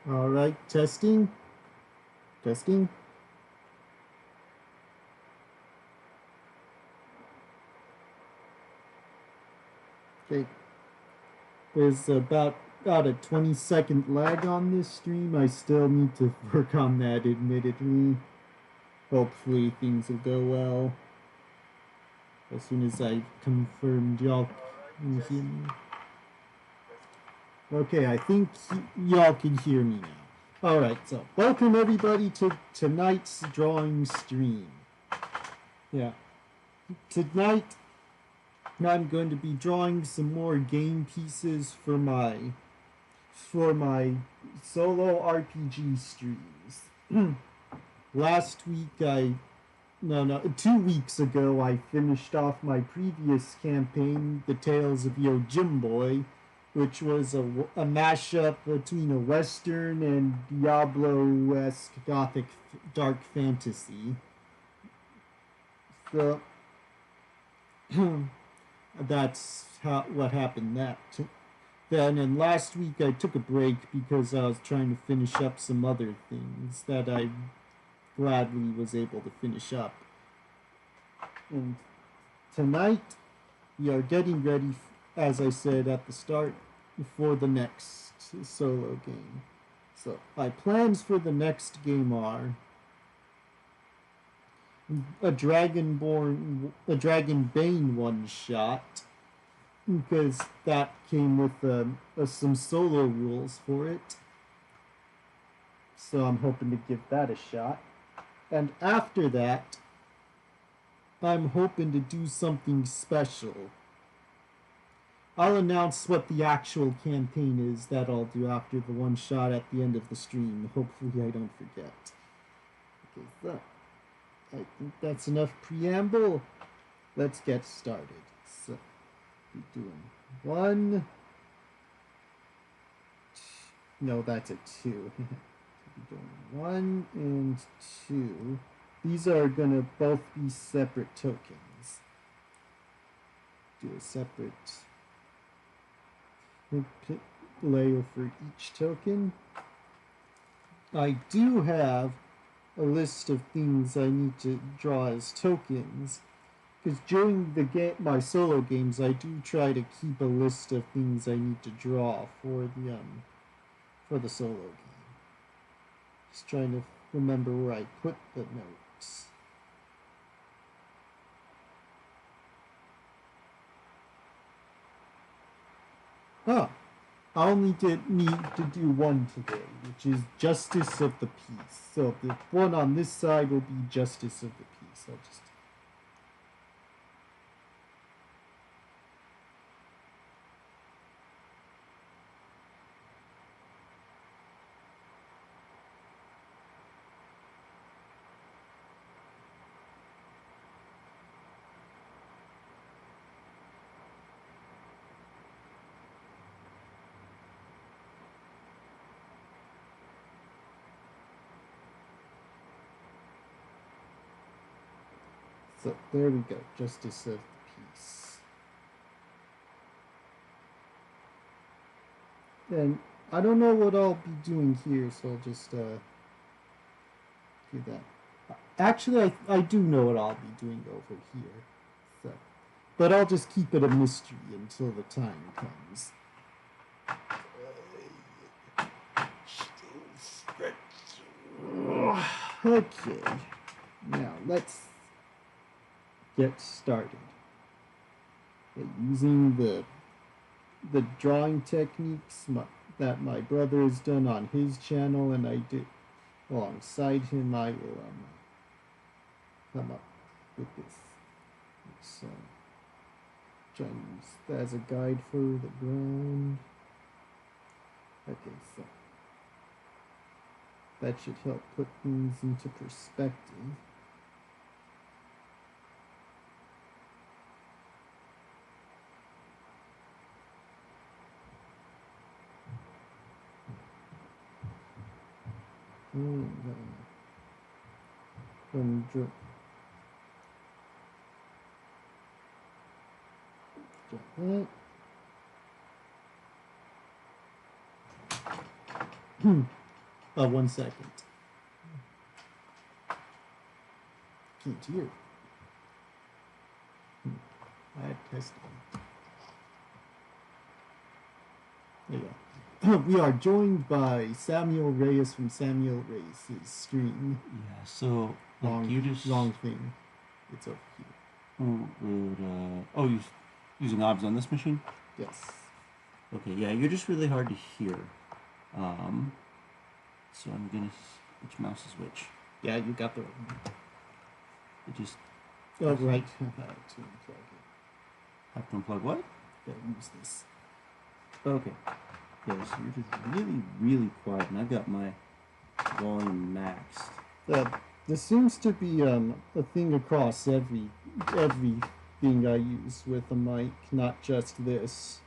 All right, testing. Testing. Okay. There's about a 20-second lag on this stream. I still need to work on that, admittedly. Hopefully things will go well. As soon as I confirmed y'all can hear me. Okay, I think y'all can hear me now. Alright, so welcome everybody to tonight's drawing stream. Yeah. Tonight, I'm going to be drawing some more game pieces for my solo RPG streams. Last week 2 weeks ago, I finished off my previous campaign, The Tales of Yojimboy, which was a mashup between a Western and Diablo-esque Gothic dark fantasy. So that's what happened then. And last week I took a break because I was trying to finish up some other things that I gladly was able to finish up. And tonight we are getting ready, as I said at the start, for the next solo game. So my plans for the next game are a Dragonbane one-shot, because that came with some solo rules for it. So I'm hoping to give that a shot. And after that, I'm hoping to do something special. I'll announce what the actual campaign is that I'll do after the one shot at the end of the stream. Hopefully I don't forget. Okay, so I think that's enough preamble. Let's get started. So we're doing one. No, that's a two. We're doing 1 and 2. These are gonna both be separate tokens. Do a separate layer for each token. I do have a list of things I need to draw as tokens, because during my solo games I do try to keep a list of things I need to draw for the solo game. Just trying to remember where I put the notes. Oh, I only need to do one today, which is Justice of the Peace. So the one on this side will be Justice of the Peace. I'll just... So there we go, Justice of the Peace. And I don't know what I'll be doing here, so I'll just do that. Actually, I do know what I'll be doing over here. So, but I'll just keep it a mystery until the time comes. Okay, now let's get started. Using the drawing techniques that my brother has done on his channel, and I did alongside him, I will come up with this. So, try and use that as a guide for the ground. Okay, so that should help put things into perspective. One second. Can't hear. I had testing. There you go. We are joined by Samuel Reyes from Samuel Reyes' stream. Yeah, so Long, you just long thing. It's over here. you're using OBS on this machine? Yes. Okay, yeah, you're just really hard to hear. So I'm gonna which mouse is which? Yeah, you got the. It just. Oh right. To unplug it. Have to unplug what? Yeah, use this. Okay. Yeah, so you're just really, really quiet, and I've got my volume maxed. This seems to be a thing across everything I use with a mic, not just this.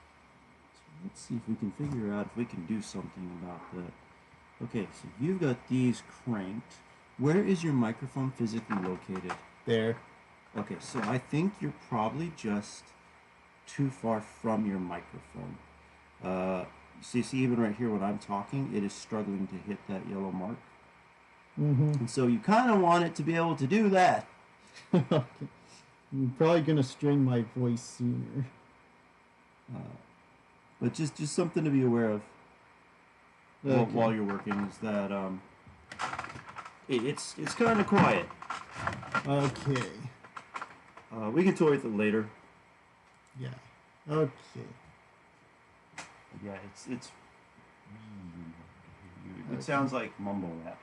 So let's see if we can figure out if we can do something about that. Okay, so you've got these cranked. Where is your microphone physically located? There. Okay, so I think you're probably just too far from your microphone. So you see, even right here when I'm talking, it is struggling to hit that yellow mark. And so you kind of want it to be able to do that. I'm probably going to strain my voice sooner. But just something to be aware of while you're working is that it's kind of quiet. Okay. We can toy with it later. Yeah. Okay. Yeah, it's it sounds like mumble rap.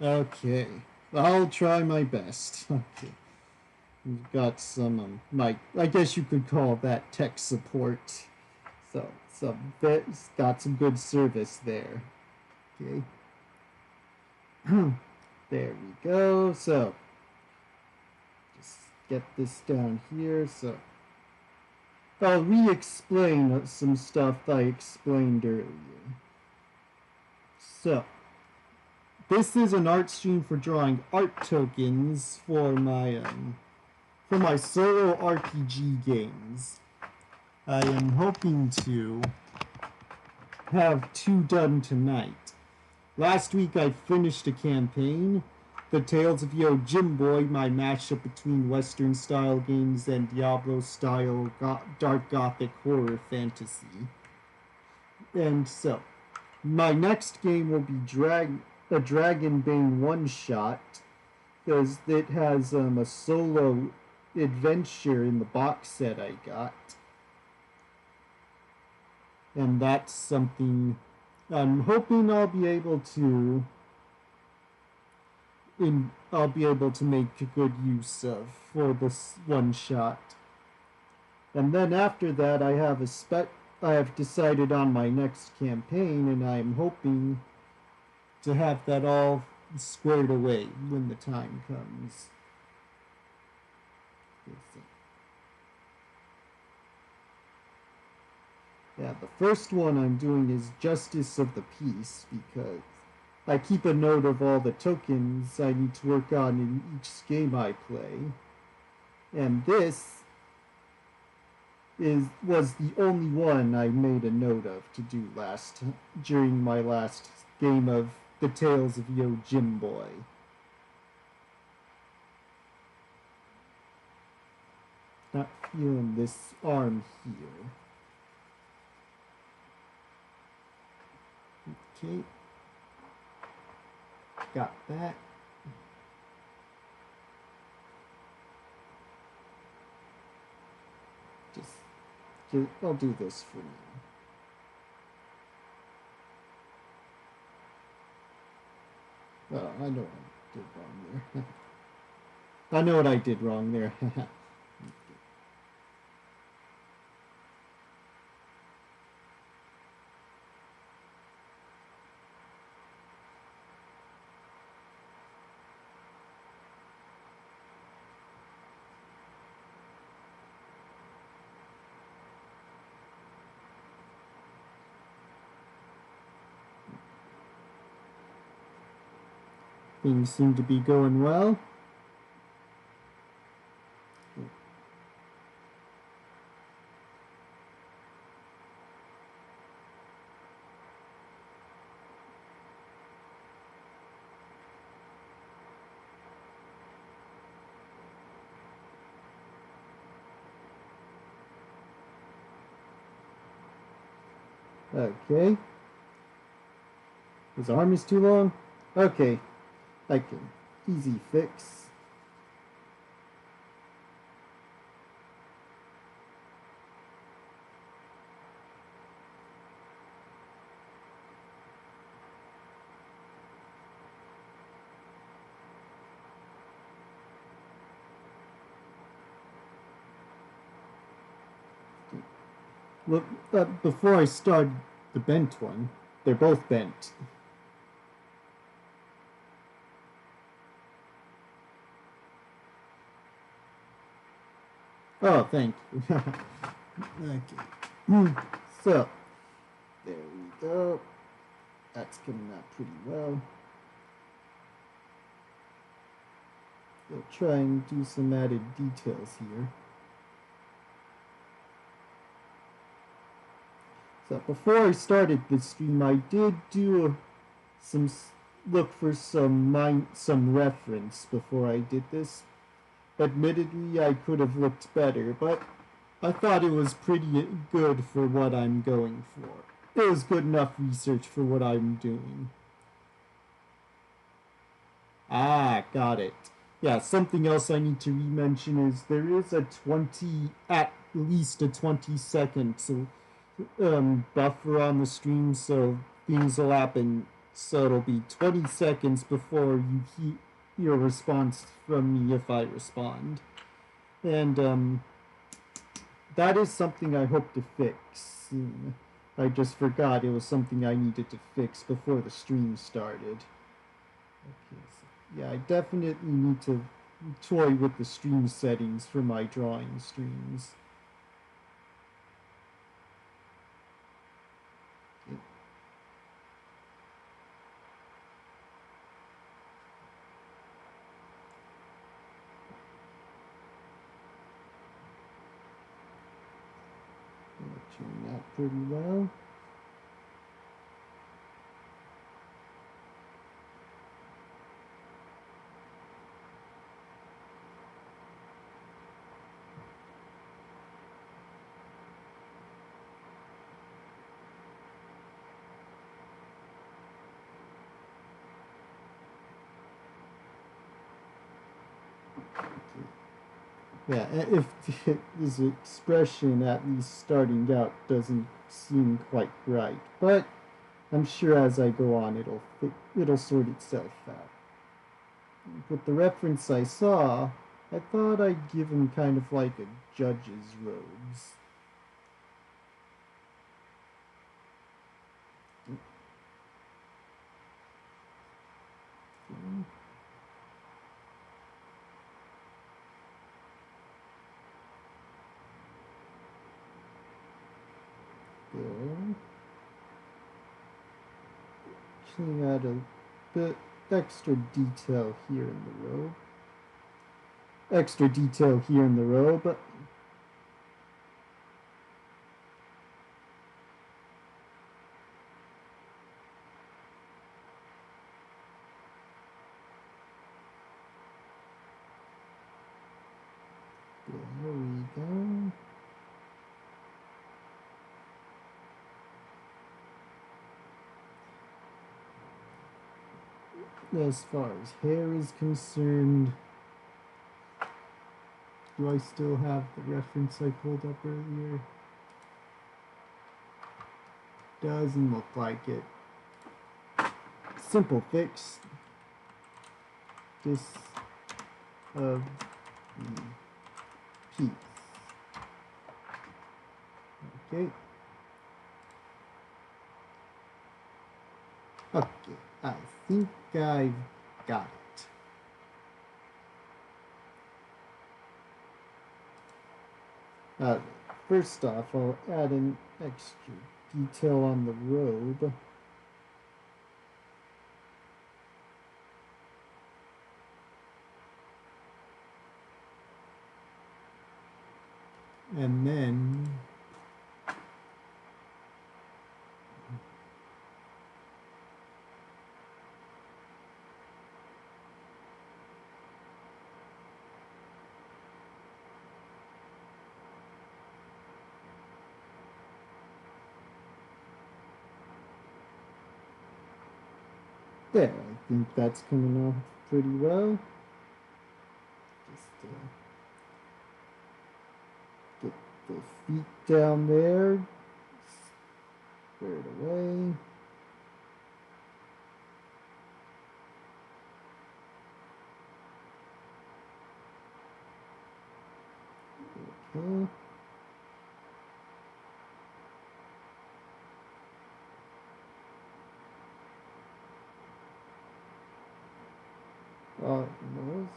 Okay. I'll try my best. Okay. We've got some I guess you could call that tech support. So it's got some good service there. Okay. There we go. So just get this down here. So I'll re-explain some stuff I explained earlier. So this is an art stream for drawing art tokens for my solo RPG games. I am hoping to have 2 done tonight. Last week I finished a campaign, The Tales of Yo Jim Boy, my mashup between Western style games and Diablo style dark gothic horror fantasy. And so, my next game will be a Dragonbane one-shot, because it has a solo adventure in the box set I got. And that's something I'm hoping I'll be able to make good use of for this one shot. And then after that I have decided on my next campaign, and I'm hoping to have that all squared away when the time comes. Yeah, the first one I'm doing is Justice of the Peace, because I keep a note of all the tokens I need to work on in each game I play. And this was the only one I made a note of to do during my last game of the Tales of Yo Jim Boy. Not feeling this arm here. Okay. Got that. I'll do this for now. Oh, I know what I did wrong there. I know what I did wrong there. Things seem to be going well. Okay. His arm is too long? Okay. I can easy fix. Look, before I start the bent one, they're both bent. Oh, thank you. Okay. So, there we go. That's coming out pretty well. We'll try and do some added details here. So before I started this stream, I did do look for some reference before I did this. Admittedly, I could have looked better, but I thought it was pretty good for what I'm going for. It was good enough research for what I'm doing. Ah, got it. Yeah, something else I need to re-mention is there is at least a 20-second buffer on the stream, so things will happen. So it'll be 20 seconds before you hear a response from me if I respond. And that is something I hope to fix soon. I just forgot it was something I needed to fix before the stream started. Okay, so yeah, I definitely need to toy with the stream settings for my drawing streams. Tune that pretty well. Yeah, if his expression, at least starting out, doesn't seem quite right, but I'm sure as I go on, it'll sort itself out. With the reference I saw, I thought I'd give him kind of like a judge's robes. There. Actually add a bit extra detail here in the robe. extra detail here in the robe. There we go. As far as hair is concerned, do I still have the reference I pulled up earlier? Doesn't look like it. Simple fix. This of the piece. Okay. Okay, I think I've got it. First off, I'll add an extra detail on the robe. And then there, I think that's coming off pretty well. Just get the feet down there, square it away. Okay. No.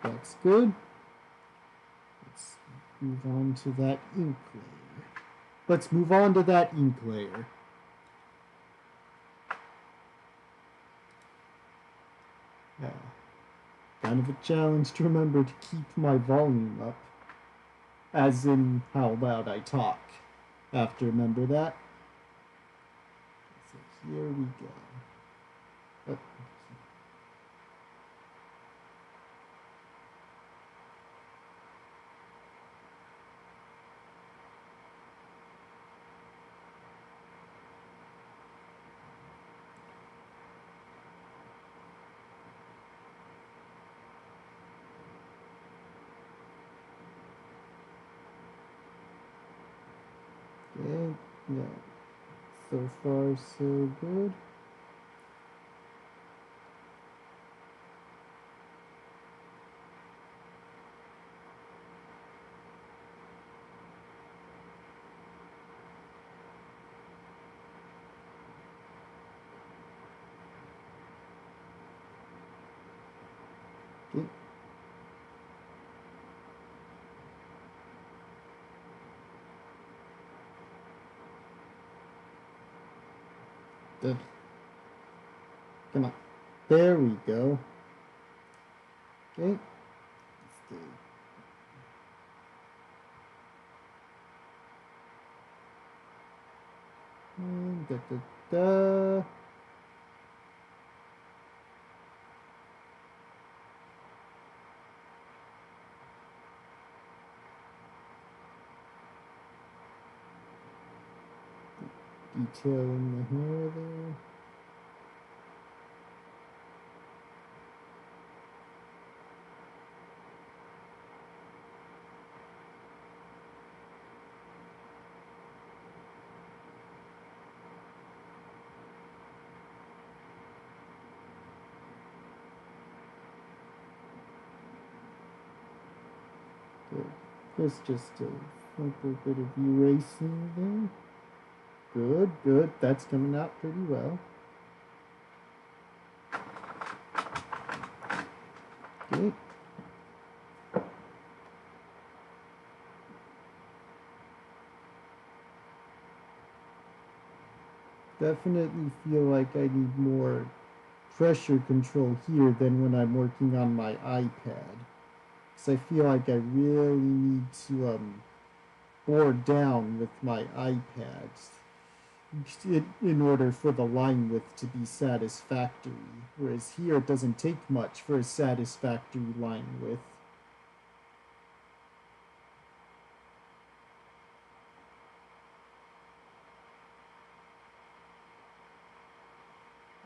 That's good. Let's move on to that ink layer. Let's move on to that ink layer. Yeah. Kind of a challenge to remember to keep my volume up, as in how loud I talk. I have to remember that. So here we go. Oh. Okay, yeah. So far, so good. Okay. Come on. There we go. Okay. Let's do. And da da da. Detail in the hair there. Good. There's just a simple bit of erasing there. Good, good. That's coming out pretty well. Okay. Definitely feel like I need more pressure control here than when I'm working on my iPad. Because I feel like I really need to bore down with my iPad in order for the line width to be satisfactory. Whereas here it doesn't take much for a satisfactory line width.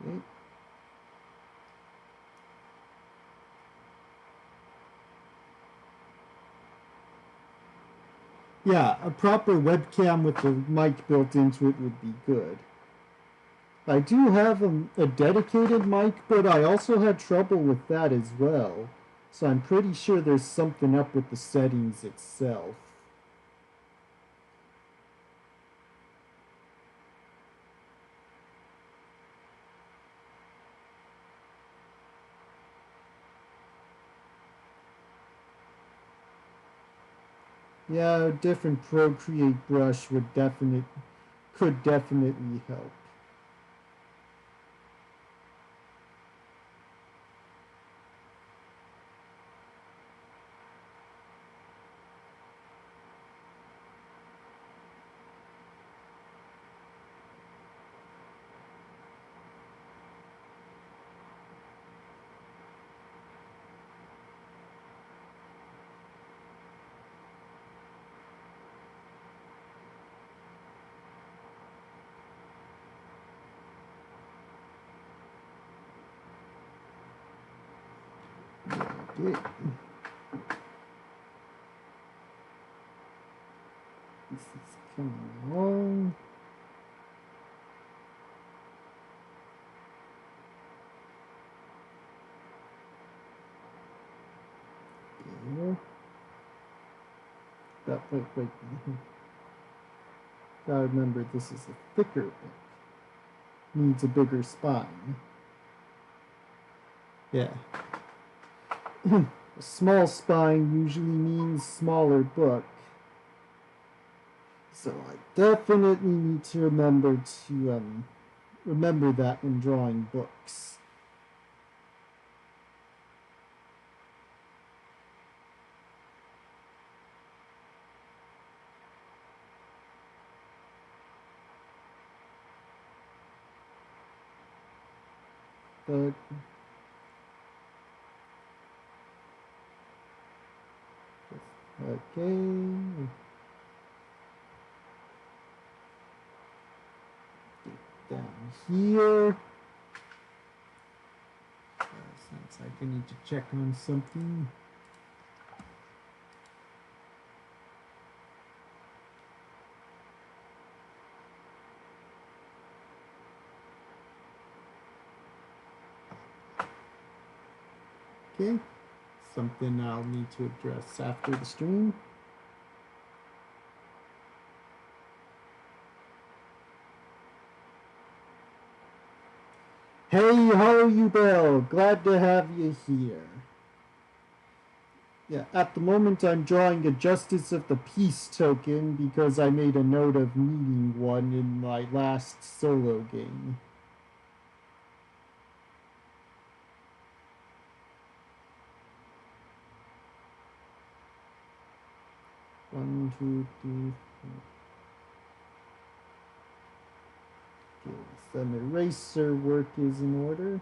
Okay. Yeah, a proper webcam with the mic built into it would be good. I do have a dedicated mic, but I also had trouble with that as well. So I'm pretty sure there's something up with the settings itself. Yeah, a different Procreate brush could definitely help. Okay. This is coming along. There. Wait. Gotta remember this is a thicker book. Needs a bigger spine. Yeah. A small spine usually means smaller book. So I definitely need to remember that when drawing books. But okay. Get down here. Sounds like I need to check on something. Okay. Something I'll need to address after the stream. Hey ho, you Bell! Glad to have you here. Yeah, at the moment I'm drawing a Justice of the Peace token because I made a note of needing one in my last solo game. One, two, three, four. Okay, some eraser work is in order.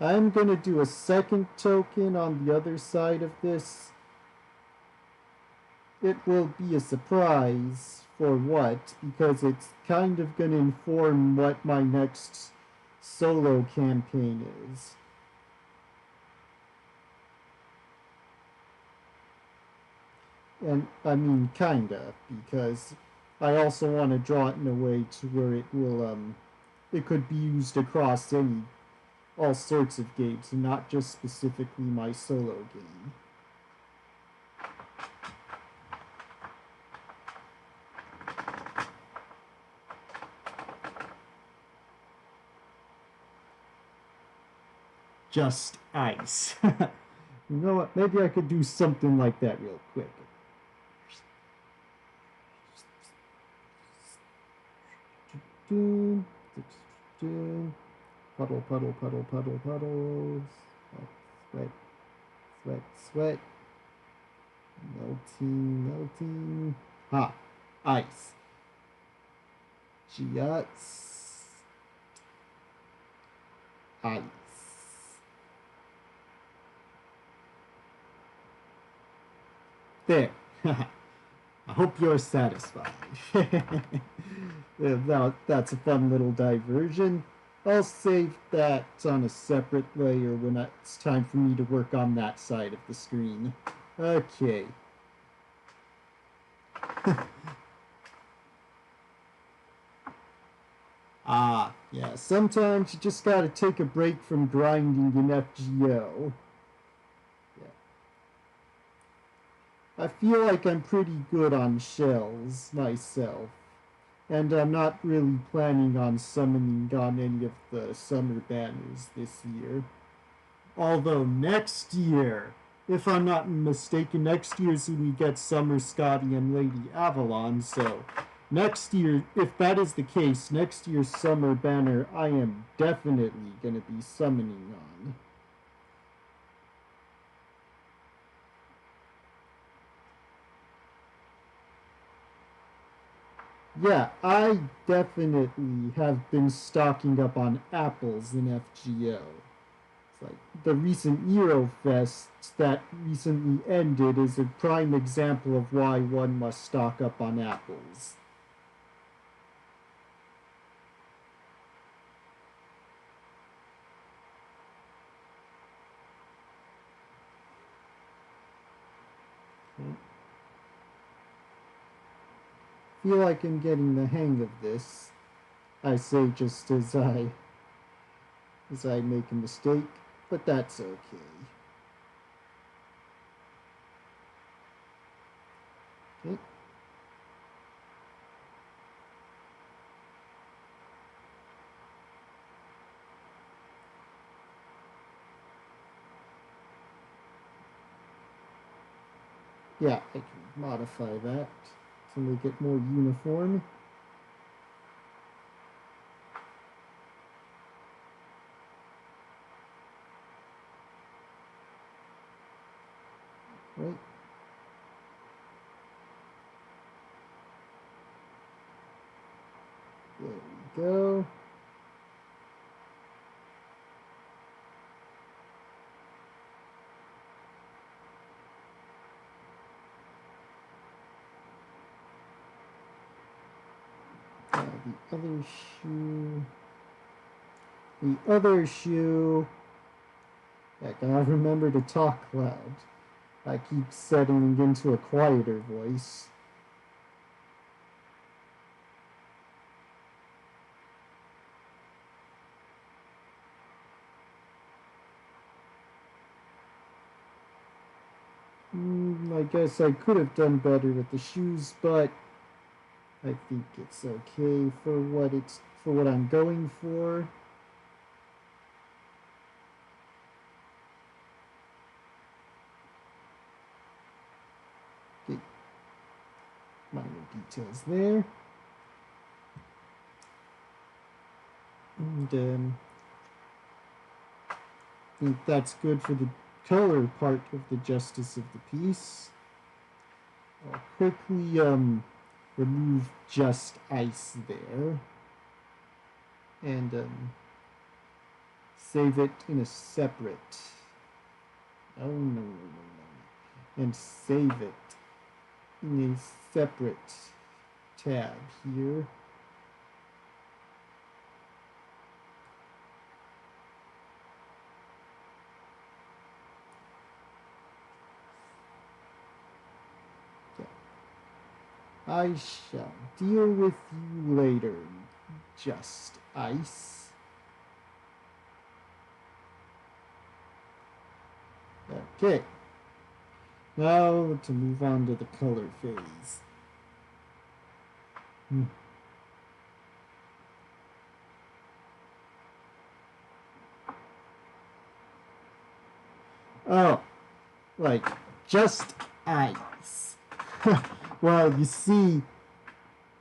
I'm going to do a second token on the other side of this. It will be a surprise for what, because it's kind of going to inform what my next solo campaign is. And I mean, kinda, because I also want to draw it in a way to where it could be used across all sorts of games, and not just specifically my solo game. just ice. You know what? Maybe I could do something like that real quick. Puddle, puddle, puddle, puddle, puddles. Sweat, sweat, sweat. Melting, melting. Ha! Ice. Just ice. There. I hope you're satisfied. That's a fun little diversion. I'll save that on a separate layer when it's time for me to work on that side of the screen. Okay. Yeah, sometimes you just gotta take a break from grinding in FGO. Yeah. I feel like I'm pretty good on shells myself, and I'm not really planning on summoning on any of the summer banners this year. Although next year, if I'm not mistaken, next year's when we get Summer Scotty and Lady Avalon, so next year, if that is the case, next year's summer banner I am definitely going to be summoning on. Yeah, I definitely have been stocking up on apples in FGO. It's like the recent Eurofest that recently ended is a prime example of why one must stock up on apples. Feel like I'm getting the hang of this. I say just as I make a mistake, but that's okay. Okay. Yeah, I can modify that to make it more uniform. Right. There we go. The other shoe. The other shoe. I gotta remember to talk loud. I keep settling into a quieter voice. I guess I could have done better with the shoes, but I think it's okay for what I'm going for. Okay, minor details there, and I think that's good for the color part of the justice of the peace. I'll quickly remove just ice there, and save it in a separate. Oh no, no, no, no. And save it in a separate tab here. Okay. I shall deal with you later, just ice. Okay. Now to move on to the color phase. Oh, like just ice. Well, you see,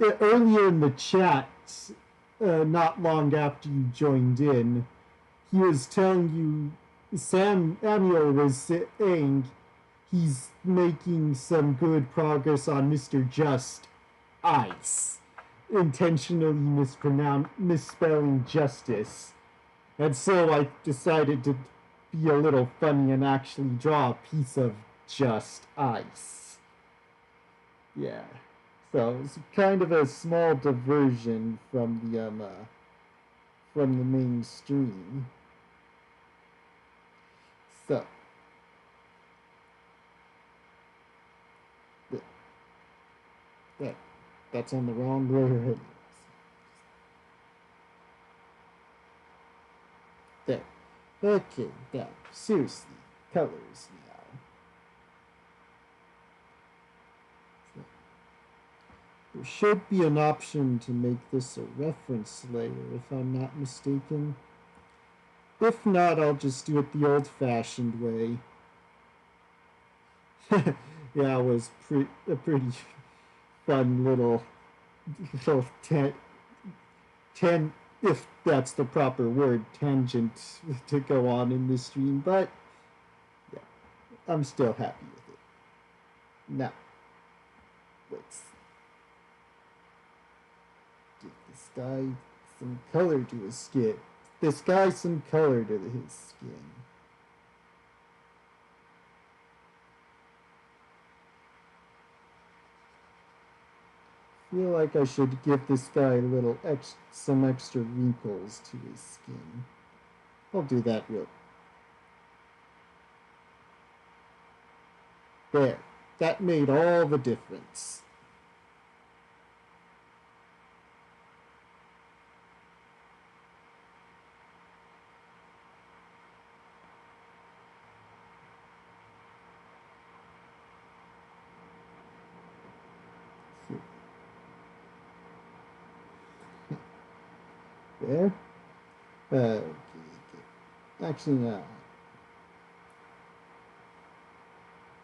earlier in the chat, not long after you joined in, he was telling you, Samuel was saying he's making some good progress on Mr. Just Ice, intentionally misspelling justice. And so I decided to be a little funny and actually draw a piece of just ice. Yeah. So it's kind of a small diversion from the mainstream. So that that's on the wrong layer. There. Okay, now seriously, colors now. So, there should be an option to make this a reference layer if I'm not mistaken. If not, I'll just do it the old-fashioned way. Yeah, it was a pretty fun little if that's the proper word, tangent to go on in this stream, but yeah, I'm still happy with it. Now, let's give this guy some color to his skin. This guy some color to his skin. Feel like I should give this guy some extra wrinkles to his skin. I'll do that real. There. That made all the difference. There. Okay. Actually, no.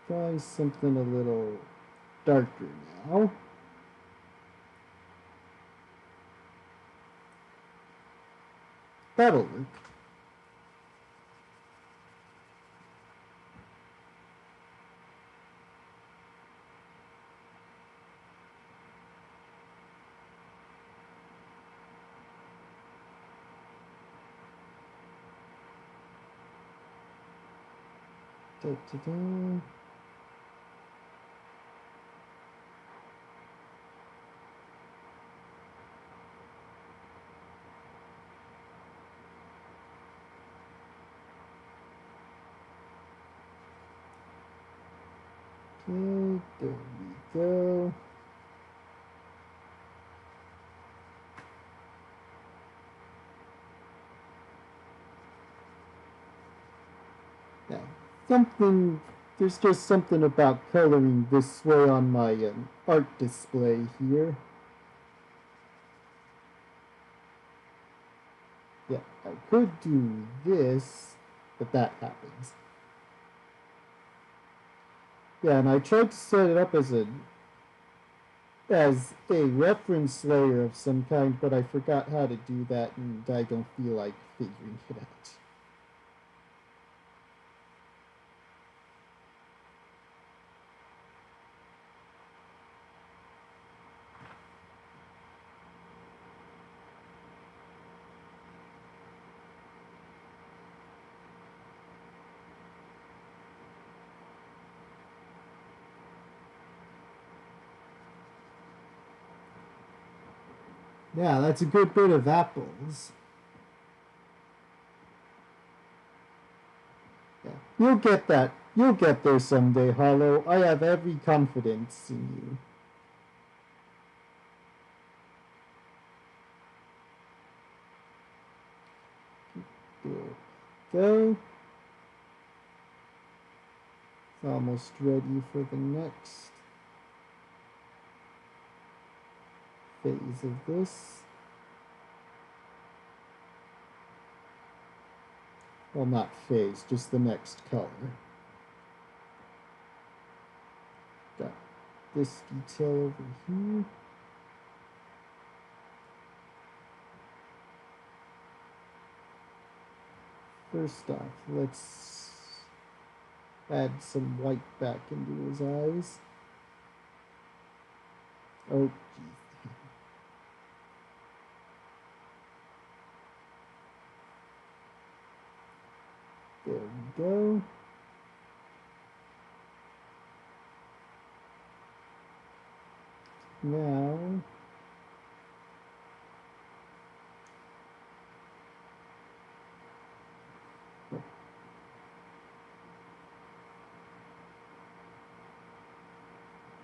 Try something a little darker now. That'll work. Da-da-da. Okay, there we go. Yeah, there's just something about coloring this way on my art display here. Yeah, I could do this, but that happens. Yeah, and I tried to set it up as a reference layer of some kind, but I forgot how to do that, and I don't feel like figuring it out. Yeah, that's a good bit of apples. Yeah, you'll get that. You'll get there someday, Hollow. I have every confidence in you. There we go. It's almost ready for the next phase of this. Well, not phase, just the next color. this detail over here. First off, let's add some white back into his eyes. Oh, geez. There we go. Now,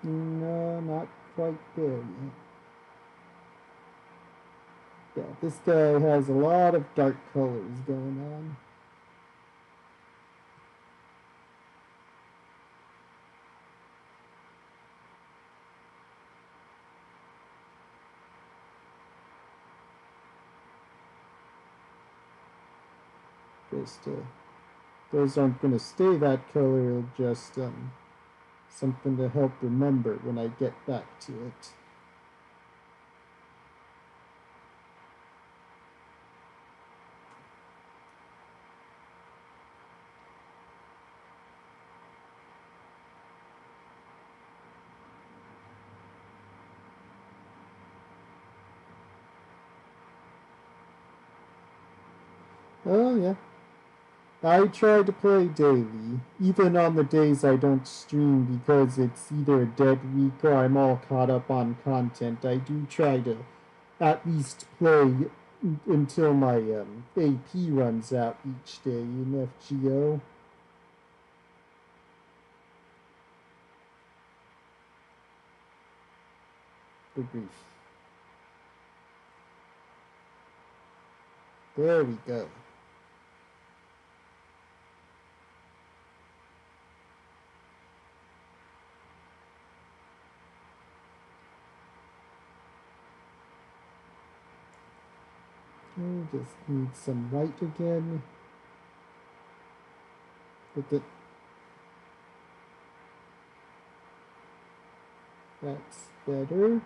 no, not quite there yet. Yeah, this guy has a lot of dark colors going on. Those aren't going to stay that color, it'll just something to help remember when I get back to it. Oh yeah. I try to play daily, even on the days I don't stream because it's either a dead week or I'm all caught up on content. I do try to at least play until my AP runs out each day in FGO. The grief. There we go. Just need some white again. Look at that's better.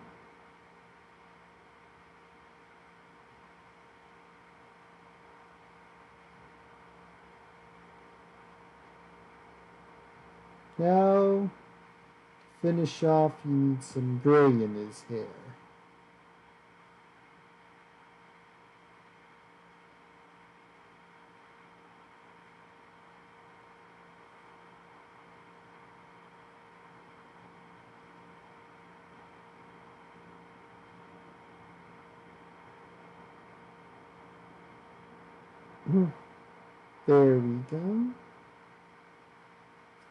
Now, finish off, you need some gray in his hair. There we go.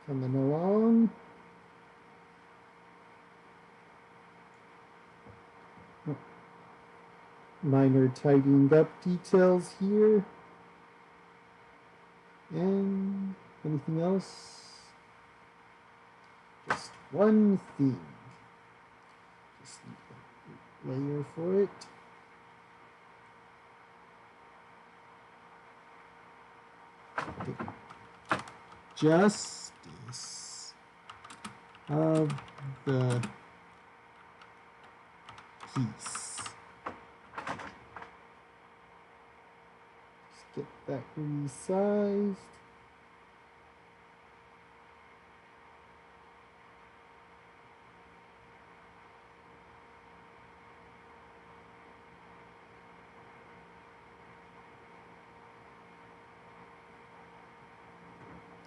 Coming along. Minor tidying up details here. And anything else? Just one thing. Just need a layer for it. Justice of the peace. Just get that resized.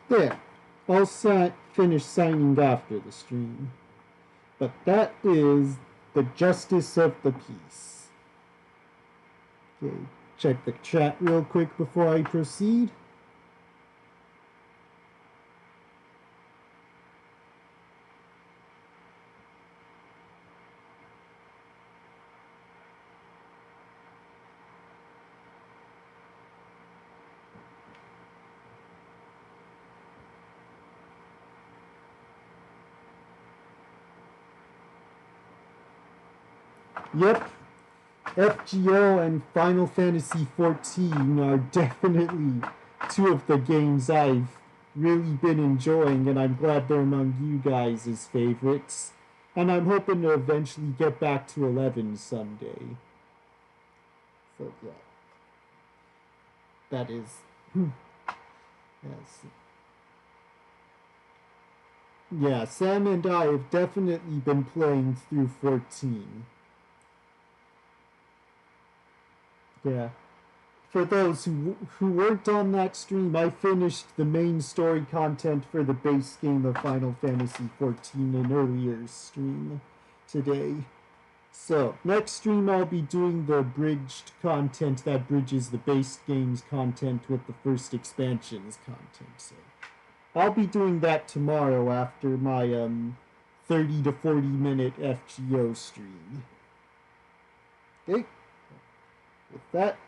There. I'll finish signing after the stream. But that is the justice of the peace. Okay, check the chat real quick before I proceed. Yep, FGO and Final Fantasy XIV are definitely two of the games I've really been enjoying, and I'm glad they're among you guys' favorites. And I'm hoping to eventually get back to 11 someday. So yeah, that is yes. Yeah, Sam and I have definitely been playing through 14. Yeah. For those who weren't on that stream, I finished the main story content for the base game of Final Fantasy 14 in earlier stream today. So, next stream I'll be doing the bridged content that bridges the base game's content with the first expansion's content. So, I'll be doing that tomorrow after my 30 to 40 minute FGO stream. Okay, with that,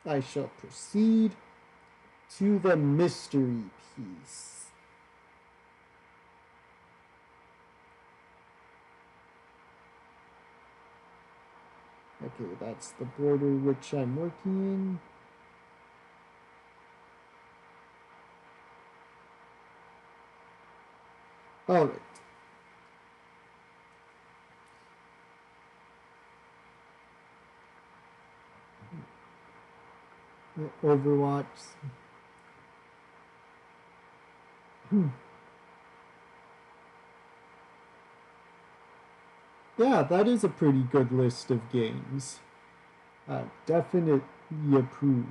I shall proceed to the mystery piece. Okay, that's the border which I'm working in. Alright. Overwatch. Yeah, that is a pretty good list of games. Definitely approve.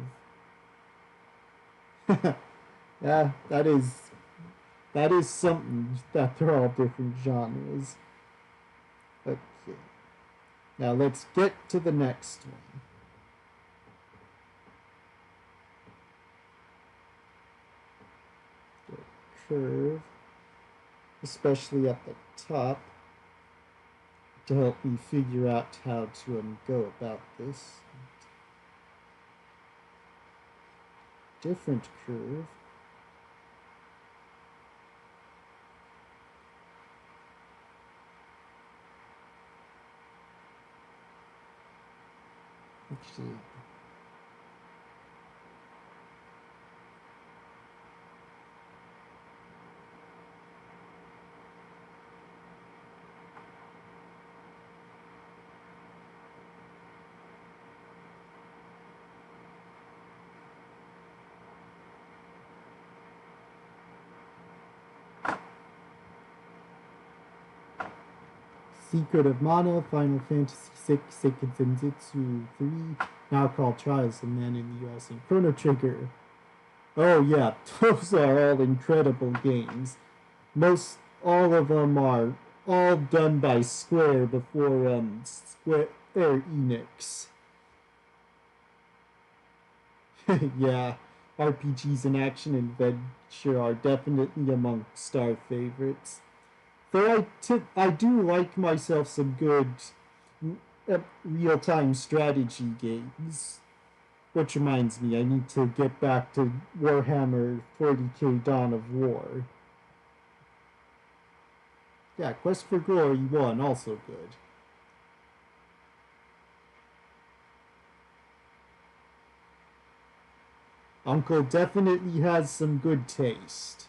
Yeah, that is something that they're all different genres. Okay. Now let's get to the next one. The curve, especially at the top, to help me figure out how to go about this. Different curve. Actually, Secret of Mana, Final Fantasy VI, Seiken Senjutsu 3, now called Trials of Man in the U.S., and Chrono Trigger. Oh yeah, those are all incredible games. Most all of them are all done by Square before Square Enix. Yeah, RPGs and action adventure are definitely amongst our favorites. Though I do like myself some good real-time strategy games. Which reminds me, I need to get back to Warhammer 40k Dawn of War. Yeah, Quest for Glory 1, also good. Uncle definitely has some good taste.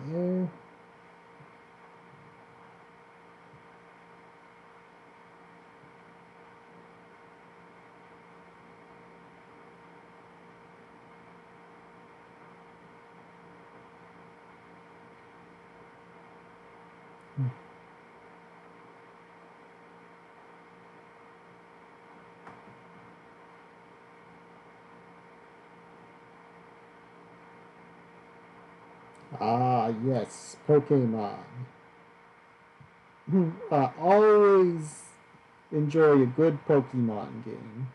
There. Ah, yes, Pokemon. I always enjoy a good Pokemon game.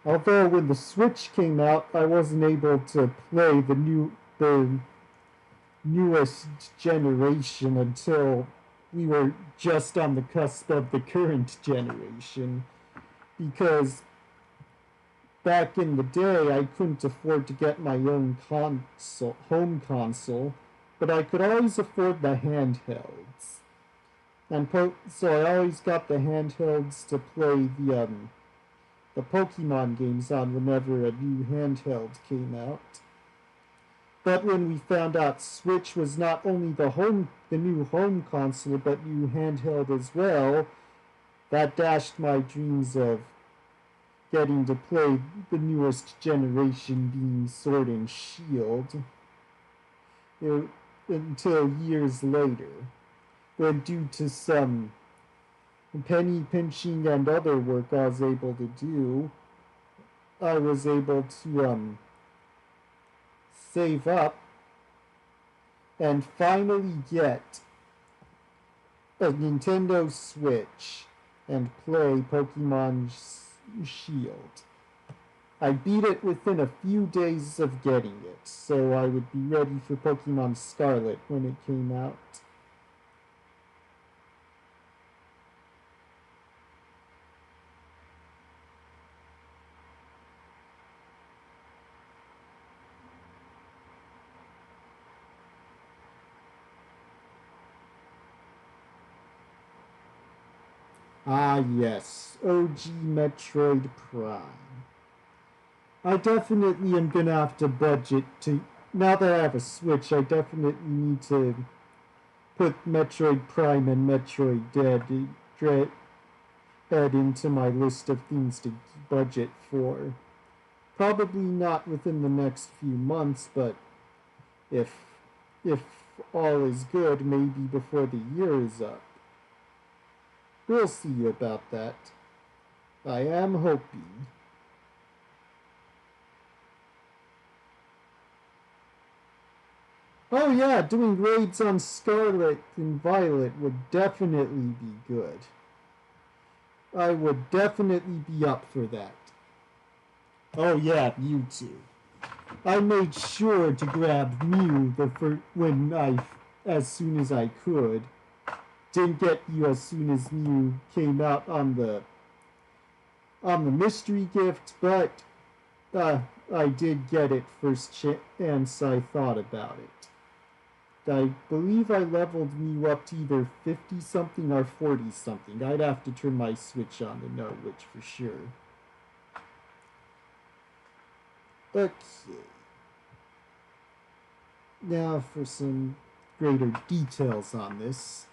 Although when the Switch came out, I wasn't able to play the newest generation until we were just on the cusp of the current generation, because back in the day I couldn't afford to get my own home console, but I could always afford the handhelds. So I always got the handhelds to play the Pokemon games on whenever a new handheld came out. But when we found out Switch was not only the new home console, but new handheld as well, that dashed my dreams of getting to play the newest generation, being Sword and Shield, until years later, when due to some penny pinching and other work I was able to do, I was able to save up and finally get a Nintendo Switch and play Pokemon Shield. I beat it within a few days of getting it, so I would be ready for Pokemon Scarlet when it came out. Ah, yes, OG Metroid Prime. I definitely am gonna have to budget to. Now that I have a Switch, I definitely need to put Metroid Prime and Metroid Dread into my list of things to budget for. Probably not within the next few months, but if if all is good, maybe before the year is up. We'll see about that. I am hoping. Oh yeah, doing raids on Scarlet and Violet would definitely be good. I would definitely be up for that. Oh yeah, Mewtwo. I made sure to grab Mew as soon as I could. Didn't get you as soon as Mew came out on the mystery gift, but I did get it first chance I thought about it. I believe I leveled Mew up to either 50 something or 40 something. I'd have to turn my Switch on to know which for sure. Okay. Now for some greater details on this.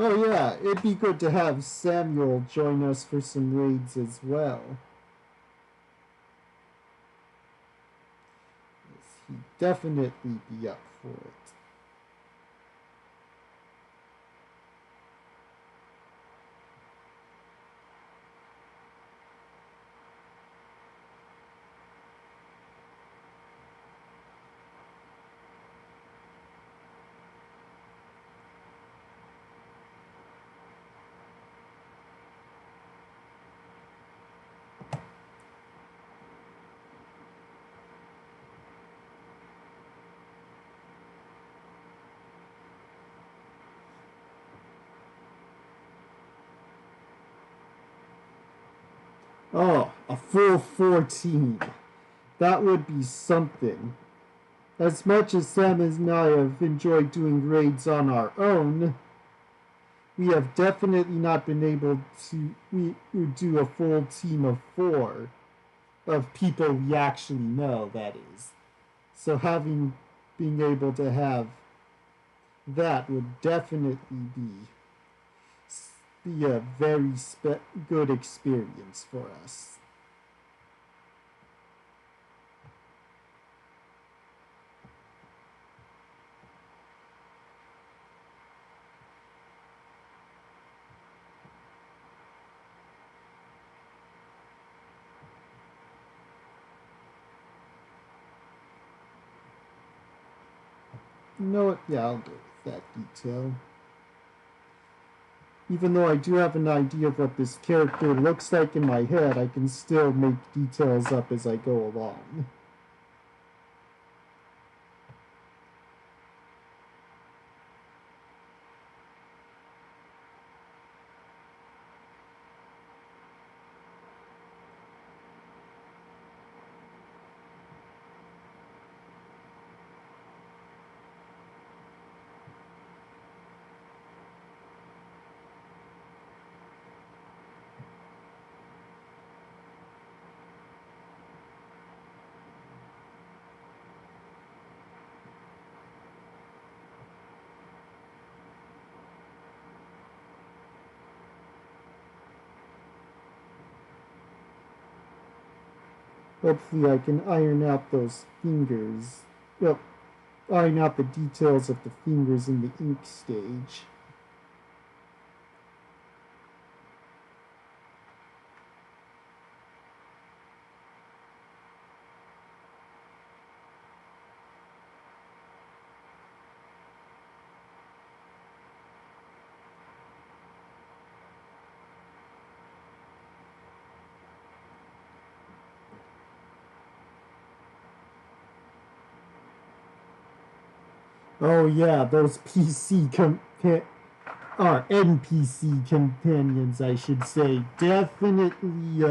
Oh yeah, it'd be good to have Samuel join us for some raids as well. He'd definitely be up for it. Oh, a full 14. That would be something. As much as Sam and I have enjoyed doing raids on our own, we have definitely not been able to do a full team of 4 of people we actually know, that is. So being able to have that would definitely be a very good experience for us. You know what? Yeah, I'll go with that detail. Even though I do have an idea of what this character looks like in my head, I can still make details up as I go along. Hopefully I can iron out those fingers. Well, iron out the details of the fingers in the ink stage. Oh yeah, those NPC companions, I should say, they definitely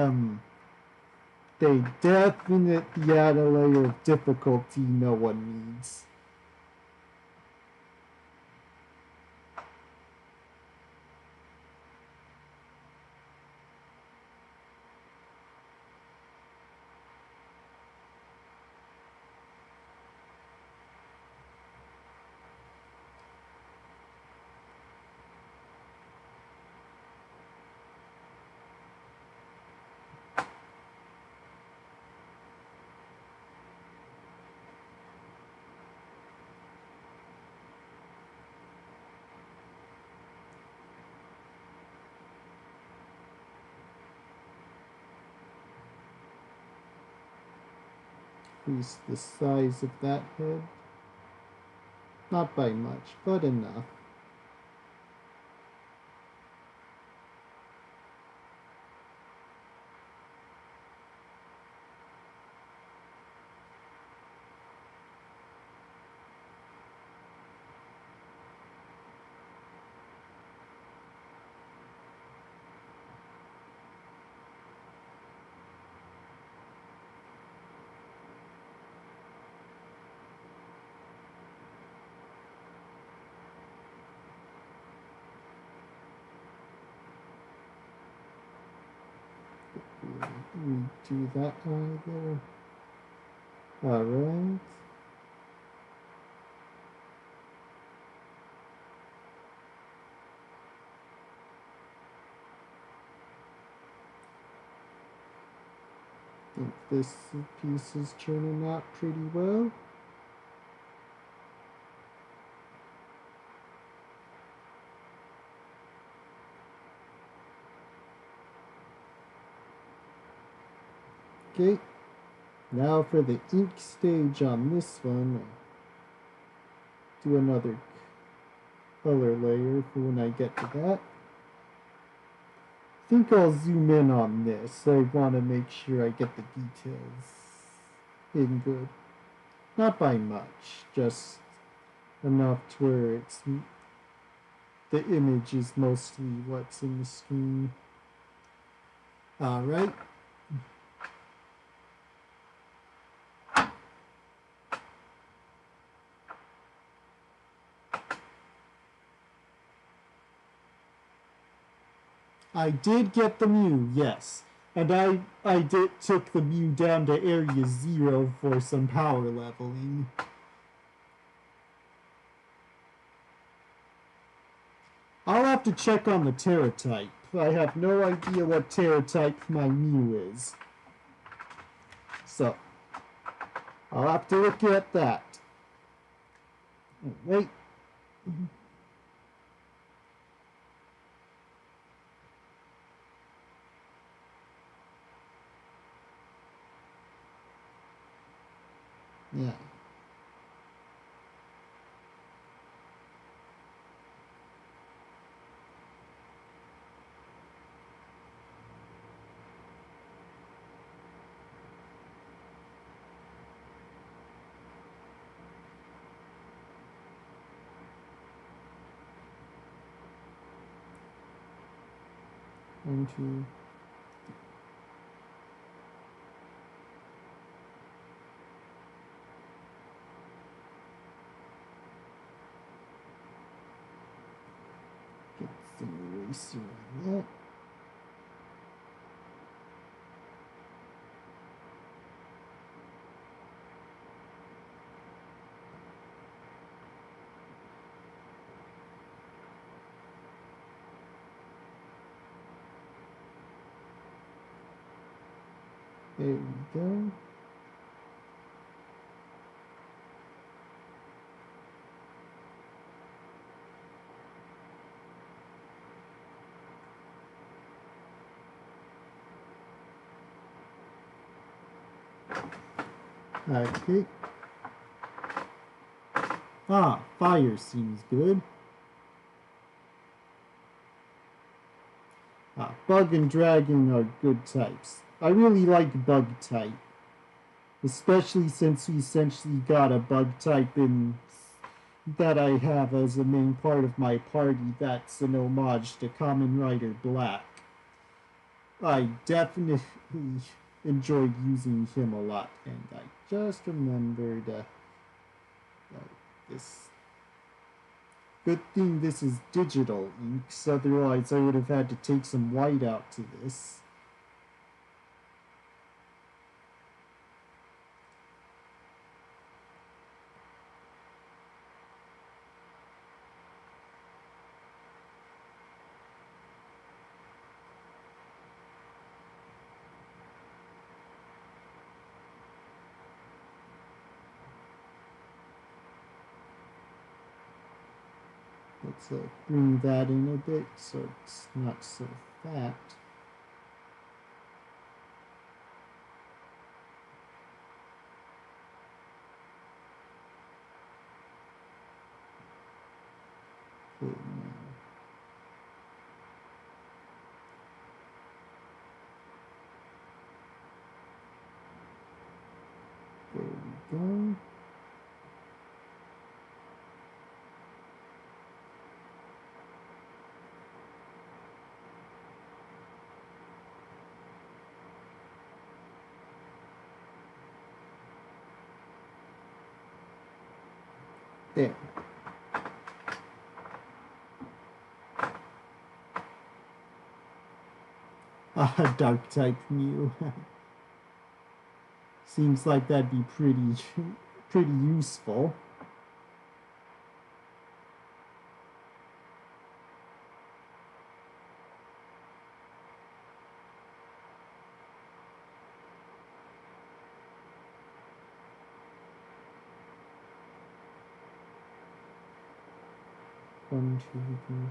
add a layer of difficulty no one needs. Increase the size of that head. Not by much, but enough. Redo that eye there. Alright. I think this piece is turning out pretty well. Okay, now for the ink stage on this one. Do another color layer for when I get to that. I think I'll zoom in on this. I want to make sure I get the details in good. Not by much, just enough to where it's the image is mostly what's in the screen. Alright. I did get the Mew, yes. And I took the Mew down to area 0 for some power leveling. I'll have to check on the Terra type. I have no idea what Terra type my Mew is. So, I'll have to look at that. Wait. Yeah. One, two. Get some eraser on that. There we go. Okay. Ah, fire seems good. Ah, bug and dragon are good types. I really like bug type, especially since we essentially got a bug type in that I have as a main part of my party that's an homage to Kamen Rider Black. I definitely enjoyed using him a lot, and I just remembered this. Good thing this is digital inks, otherwise I would have had to take some white out to this. Let's bring that in a bit so it's not so fat. Okay, now. There we go. There. Ah, dark type Mew. Seems like that'd be pretty useful. One, two, three,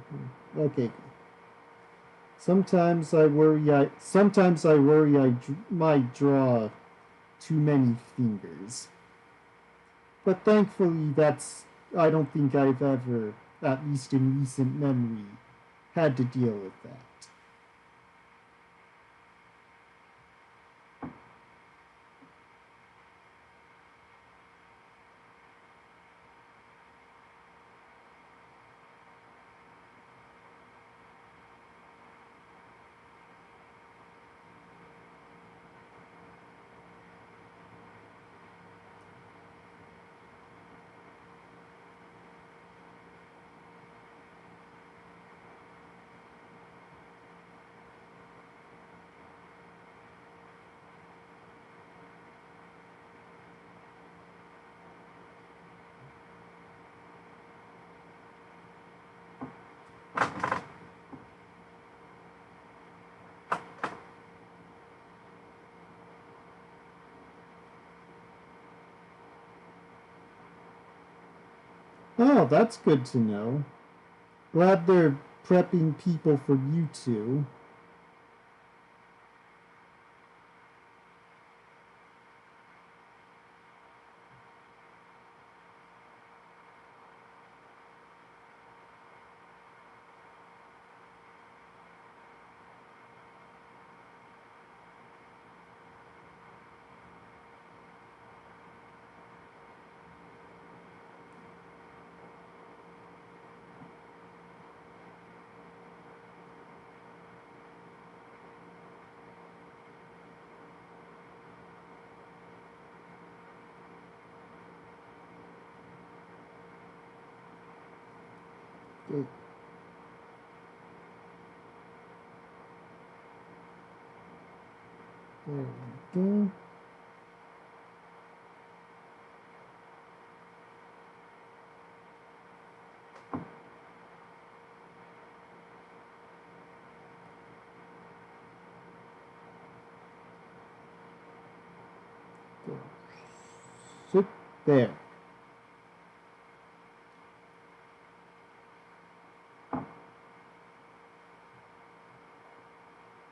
four. Okay. Sometimes I worry I might draw too many fingers. But thankfully I don't think I've ever, at least in recent memory, had to deal with that. Oh, that's good to know. Glad they're prepping people for you two. Okay. There we go. Sit there.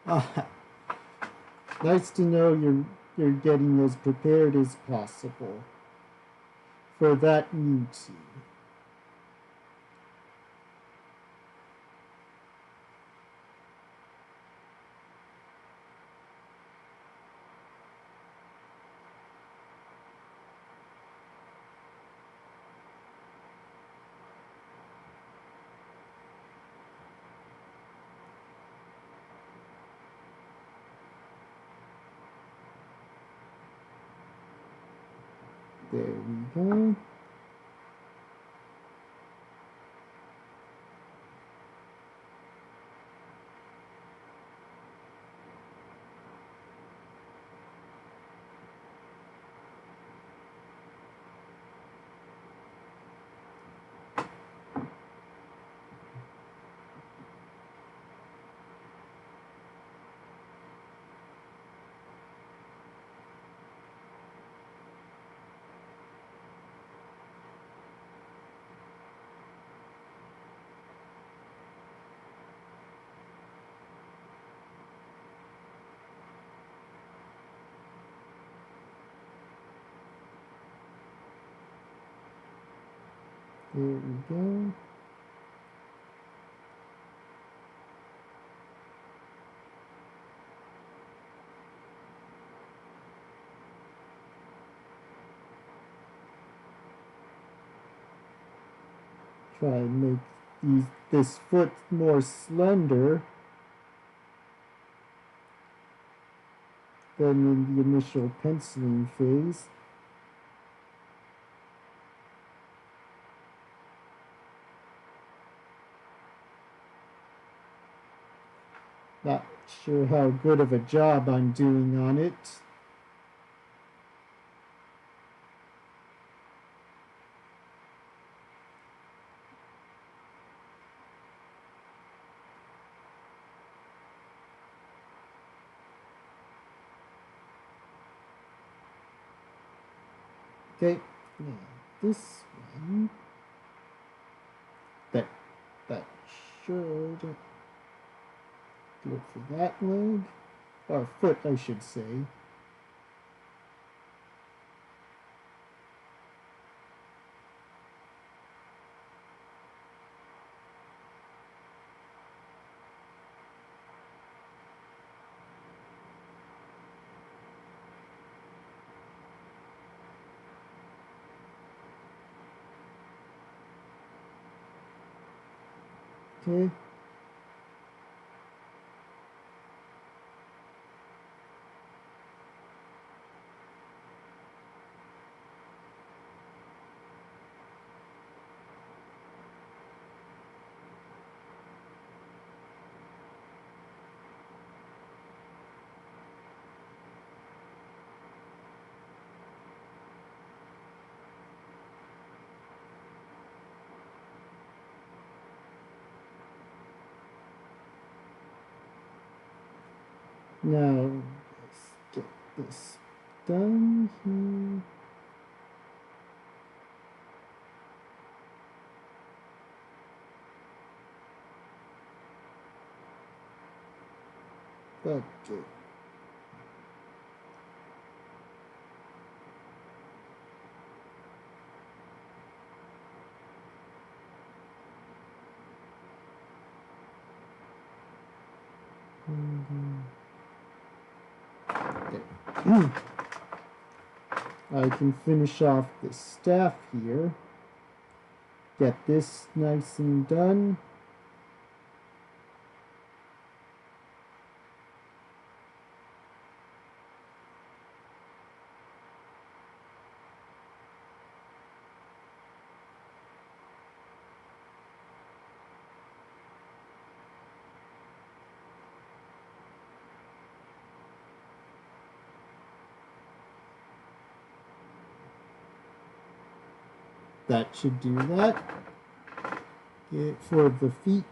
Ah, nice to know you're getting as prepared as possible for that meeting. There we go. There we go. Try and make this foot more slender than in the initial penciling phase. Not sure how good of a job I'm doing on it. Okay, now this one. That should look for that leg, or foot, I should say. Okay. Now, let's get this done here. Okay. Okay. I can finish off the staff here. Get this nice and done. that should do that. Okay, for the feet.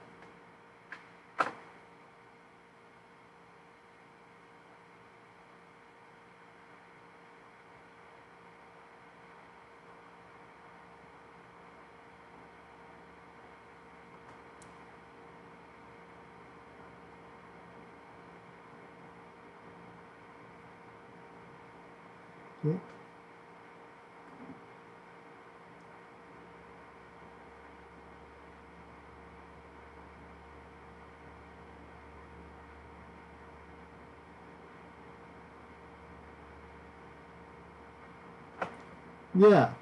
Okay. Yeah,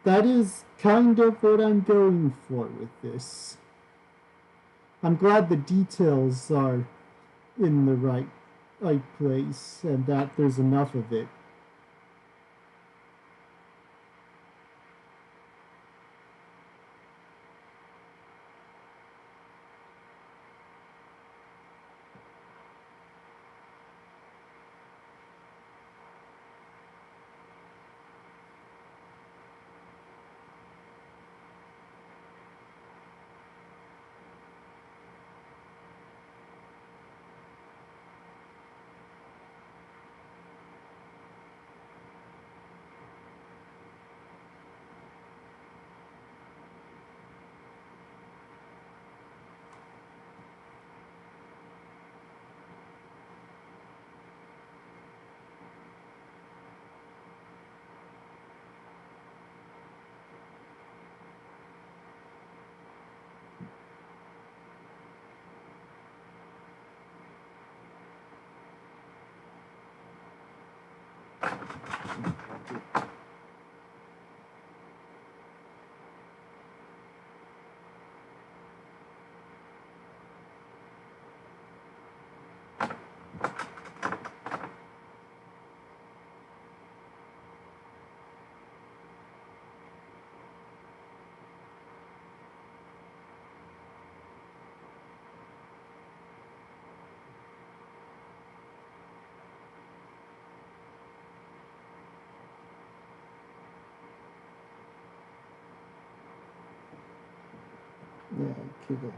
that is kind of what I'm going for with this. I'm glad the details are in the right place and that there's enough of it. Yeah, I could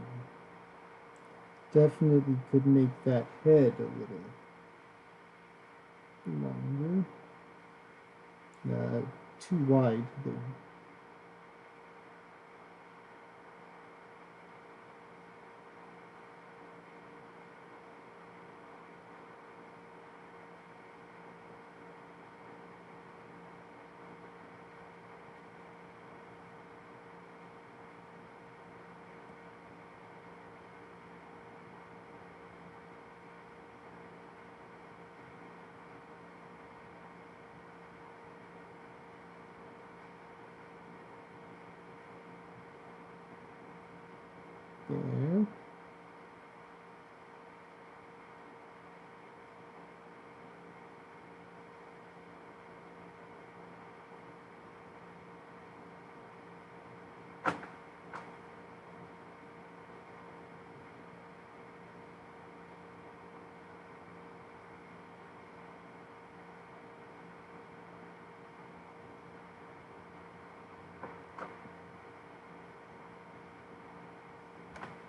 definitely could make that head a little longer. Too wide though. There.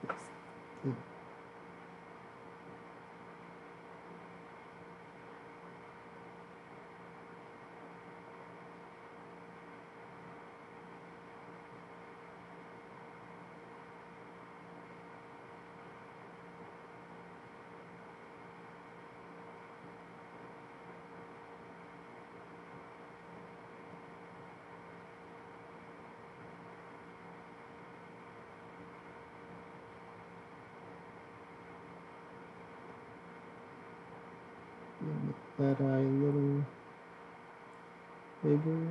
Yes. Make that eye a little bigger.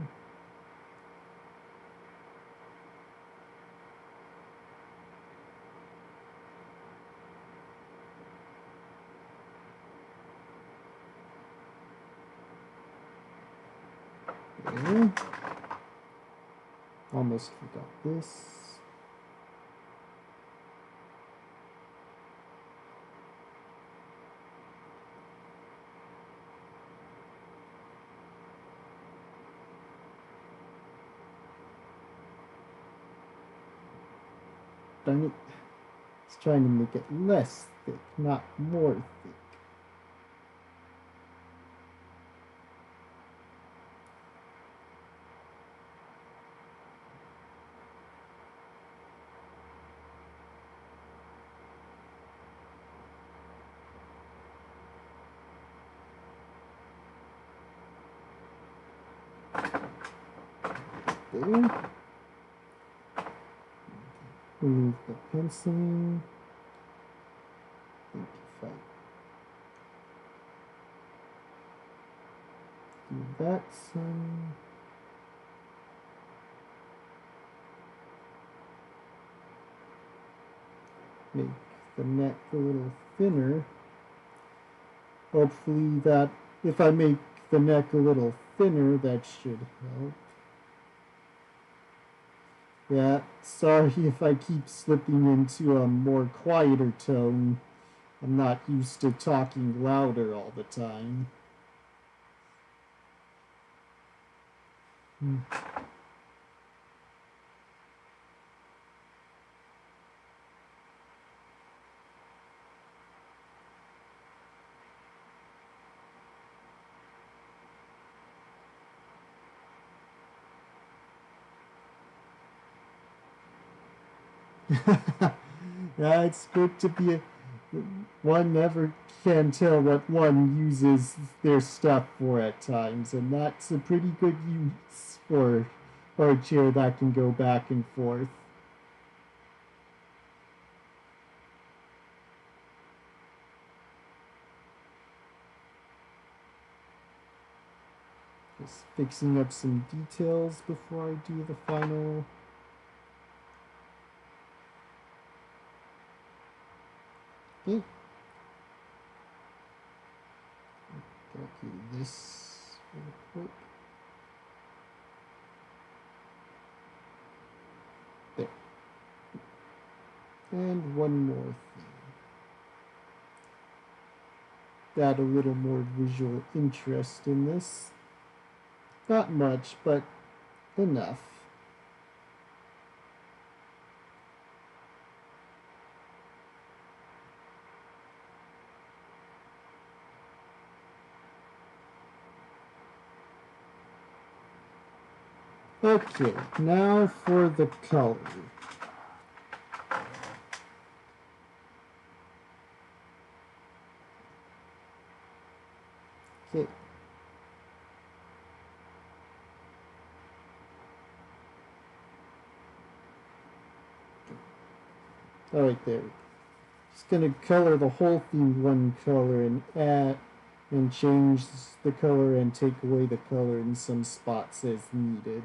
There. Almost forgot this. darn it. It's trying to make it less thick, not more thick. There. Remove the penciling. I think if I do that some, make the neck a little thinner. Hopefully that, if I make the neck a little thinner, that should help. Yeah, sorry if I keep slipping into a more quieter tone. I'm not used to talking louder all the time. Yeah, it's good to be a, one never can tell what one uses their stuff for at times, and that's a pretty good use for a chair that can go back and forth. Just fixing up some details before I do the final. Okay. Calculate this real quick. There. And one more thing. Add a little more visual interest in this. Not much, but enough. Okay, now for the color. Okay. Alright, there. Just gonna color the whole thing one color and add and change the color and take away the color in some spots as needed.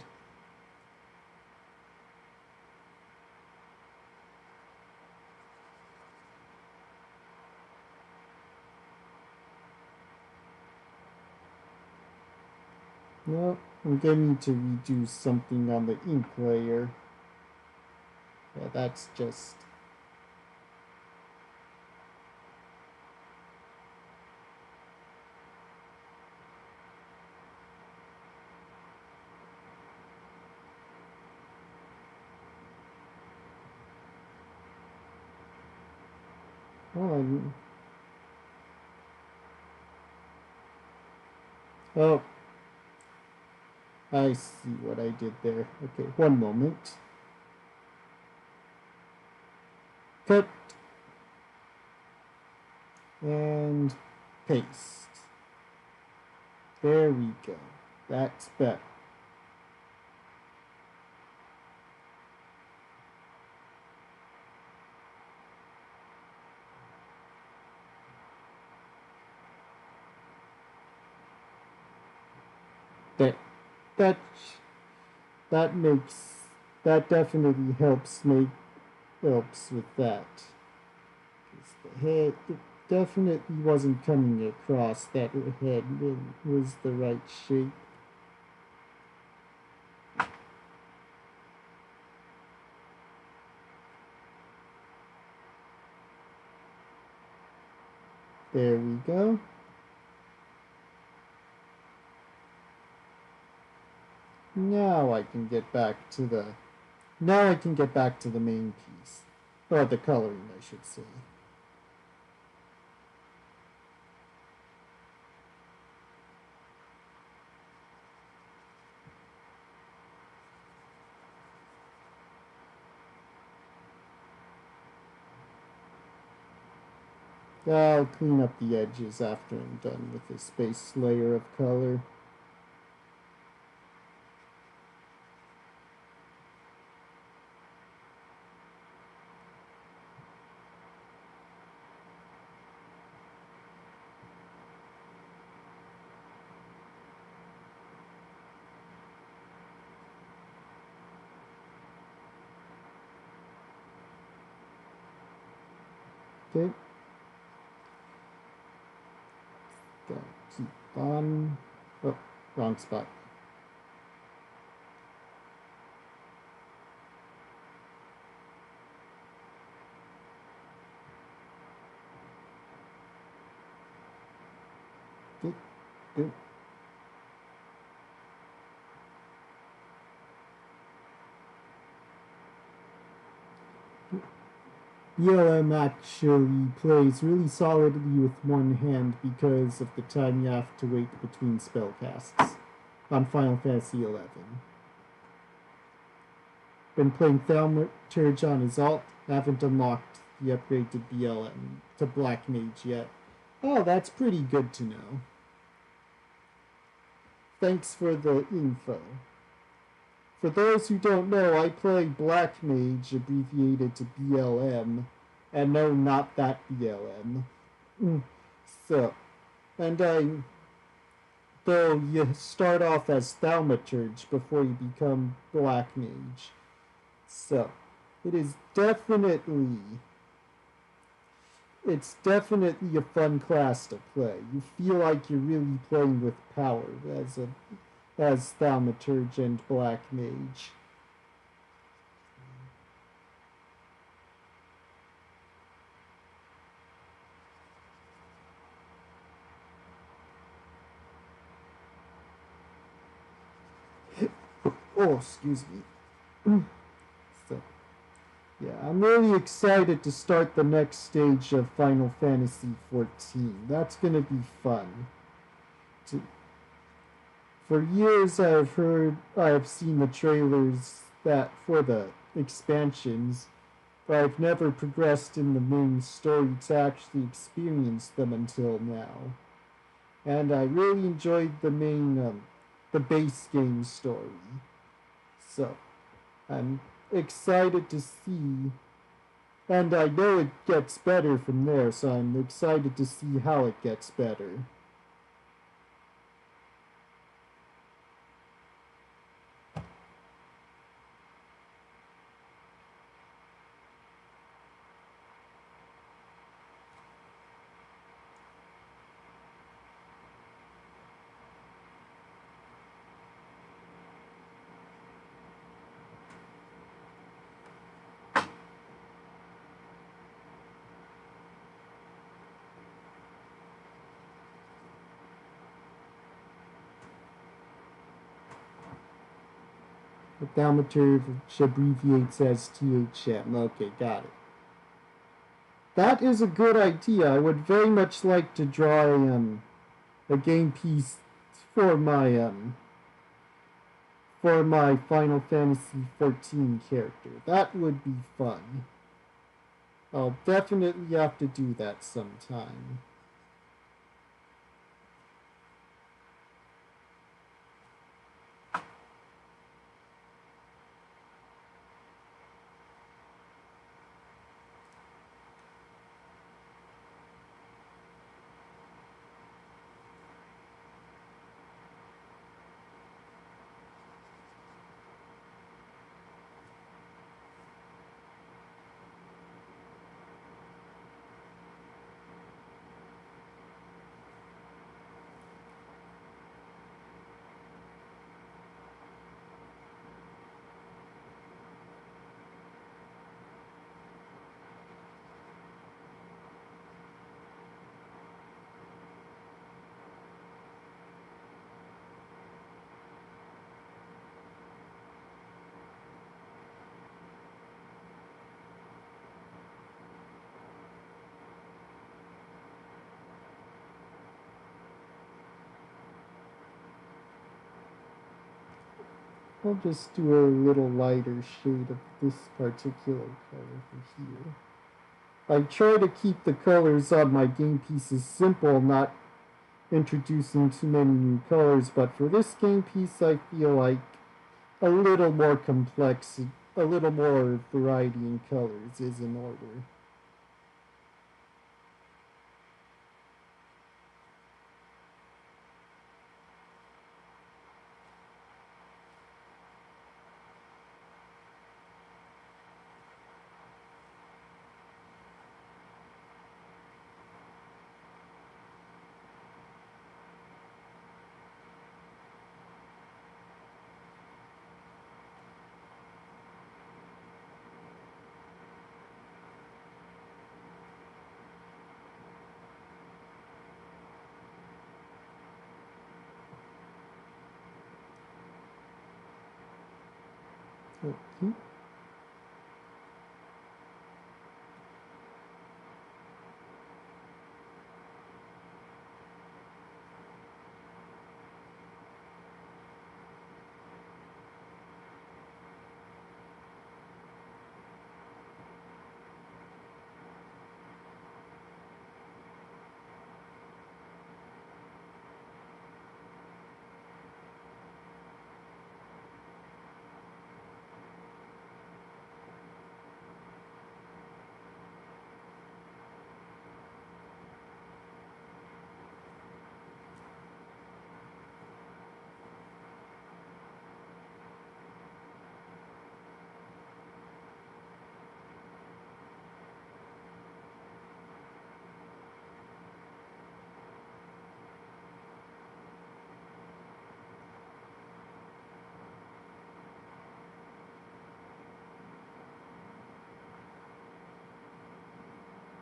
No, I'm gonna need to redo something on the ink layer. Yeah, that's just... Oh, oh, I see what I did there. Okay, one moment. Cut. And paste. There we go. That's better. There. That that makes that definitely helps with that. 'Cause the head, it definitely wasn't coming across that the head was the right shape. There we go. Now I can get back to the main piece. Or the coloring, I should say. I'll clean up the edges after I'm done with this base layer of color. Okay. Gotta keep on. Oh, wrong spot. Okay, good. BLM actually plays really solidly with one hand because of the time you have to wait between spellcasts on Final Fantasy XI. Been playing Thaumaturge on his alt, haven't unlocked the upgrade to BLM to Black Mage yet. Oh, that's pretty good to know. Thanks for the info. For those who don't know, I play Black Mage, abbreviated to BLM, and no, not that BLM. So, though you start off as Thaumaturge before you become Black Mage. So, it is it's definitely a fun class to play. You feel like you're really playing with power as Thaumaturge and Black Mage. Oh, excuse me. So, yeah, I'm really excited to start the next stage of Final Fantasy XIV. That's gonna be fun. To, for years, I have seen the trailers that for the expansions, but I've never progressed in the main story to actually experience them until now. And I really enjoyed the base game story. So, I'm excited to see, and I know it gets better from there, so I'm excited to see how it gets better. The thaumaturge abbreviates as THM. Okay, got it. That is a good idea. I would very much like to draw a game piece for my Final Fantasy XIV character. That would be fun. I'll definitely have to do that sometime. I'll just do a little lighter shade of this particular color for here. I try to keep the colors on my game pieces simple, not introducing too many new colors, but for this game piece I feel like a little more complex, a little more variety in colors is in order. Okay.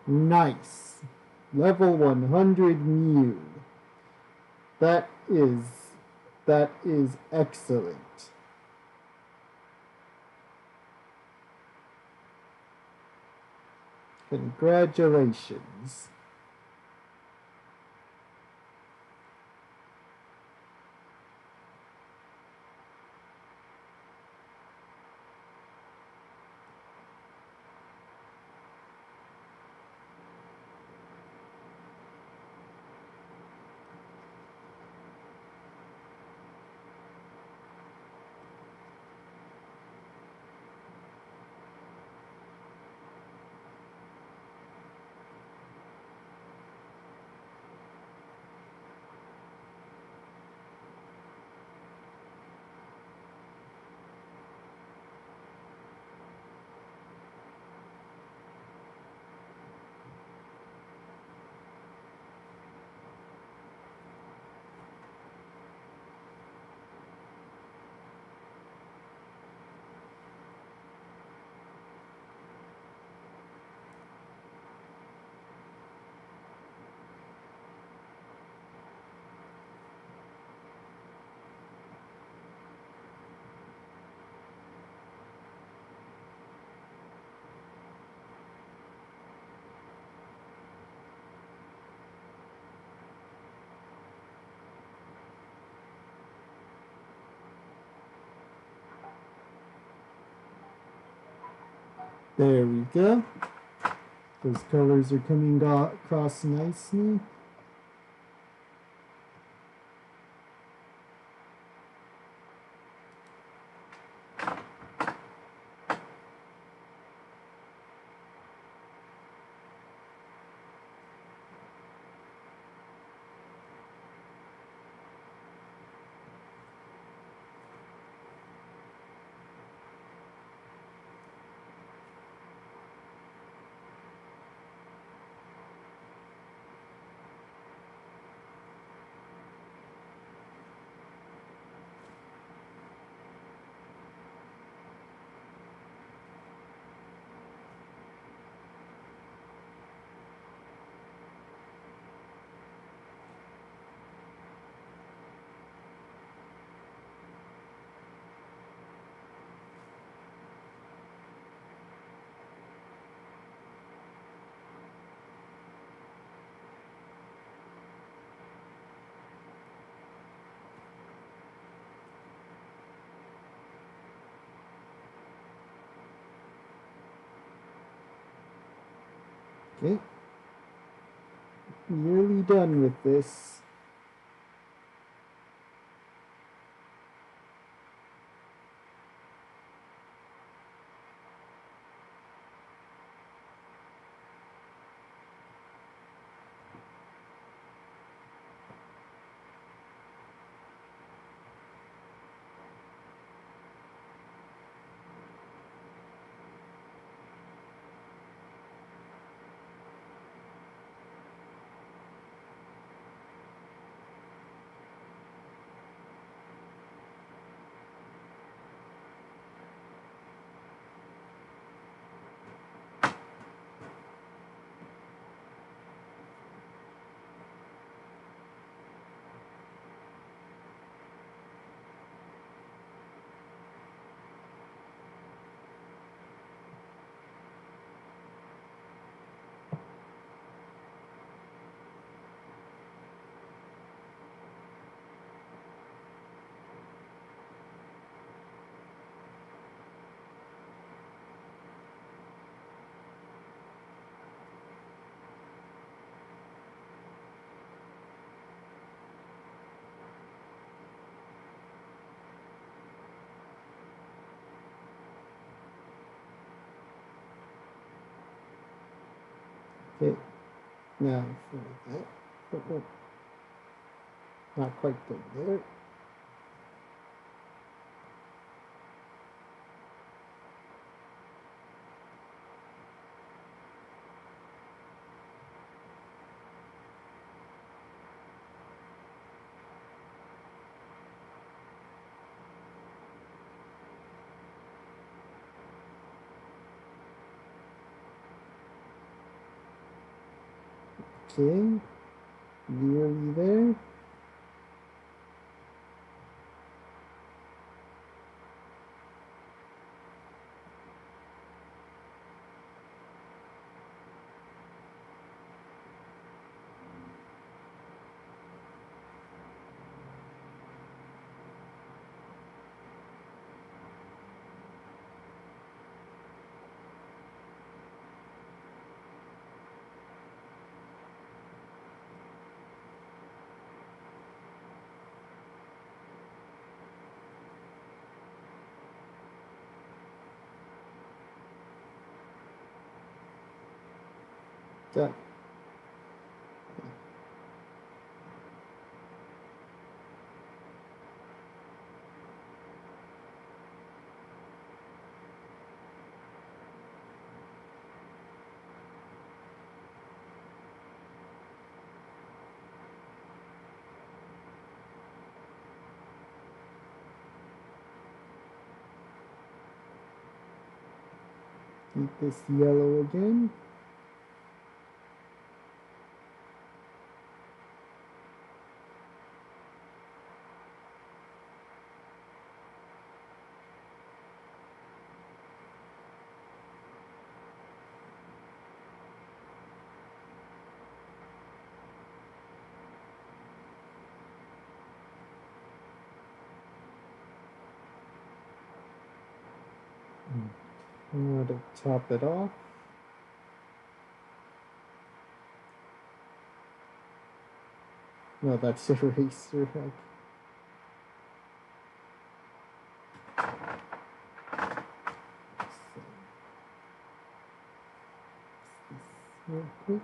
Nice. Level 100 Mew. That is that is excellent. Congratulations. There we go. Those colors are coming across nicely. Okay. Nearly done with this. Okay, now for that. Oh, not quite done there. Okay, nearly there. Done. Keep this yellow again. Now to top it off. No, that's eraser. Real quick.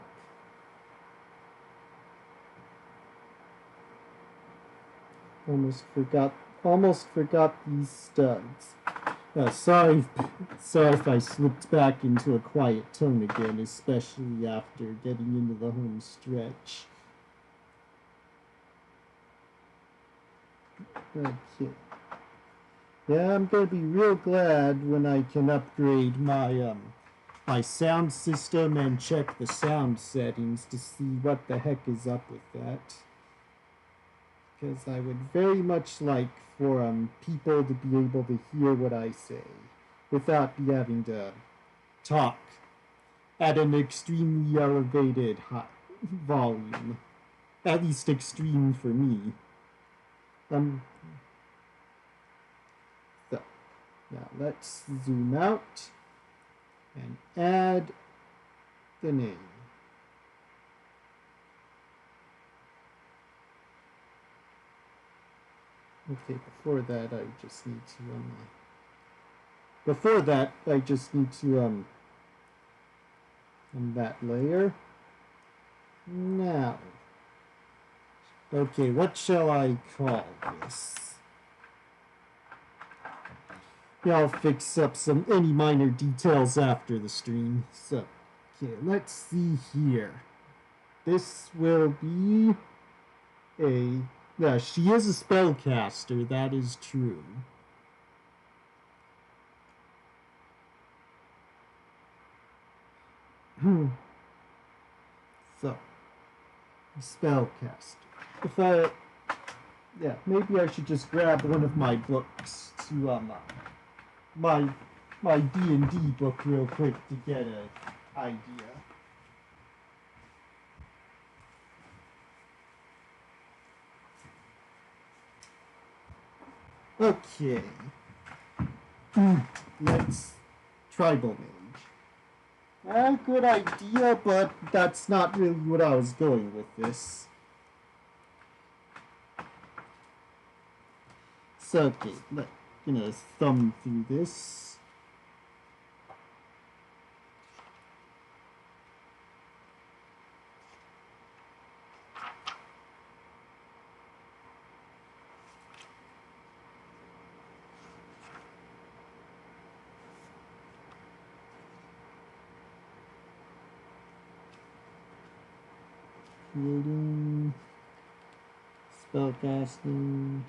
Almost forgot these studs. Sorry if I slipped back into a quiet tone again, especially after getting into the home stretch. Okay. Yeah, I'm gonna be real glad when I can upgrade my sound system and check the sound settings to see what the heck is up with that. Because I would very much like for people to be able to hear what I say without me having to talk at an extremely elevated volume. At least extreme for me. So, now let's zoom out and add the name. Okay, before that, I just need to before that, I just need to on that layer. Now, okay, what shall I call this? Yeah, I'll fix up any minor details after the stream. So, okay, let's see here. This will be a... Yeah, she is a spellcaster, that is true. So, spellcaster. If I... Yeah, maybe I should just grab one of my books to, my D&D book real quick to get an idea. Okay. Let's tribal mage. Good idea, but that's not really what I was going with this. So, okay, gonna thumb through this. Creating, spellcasting.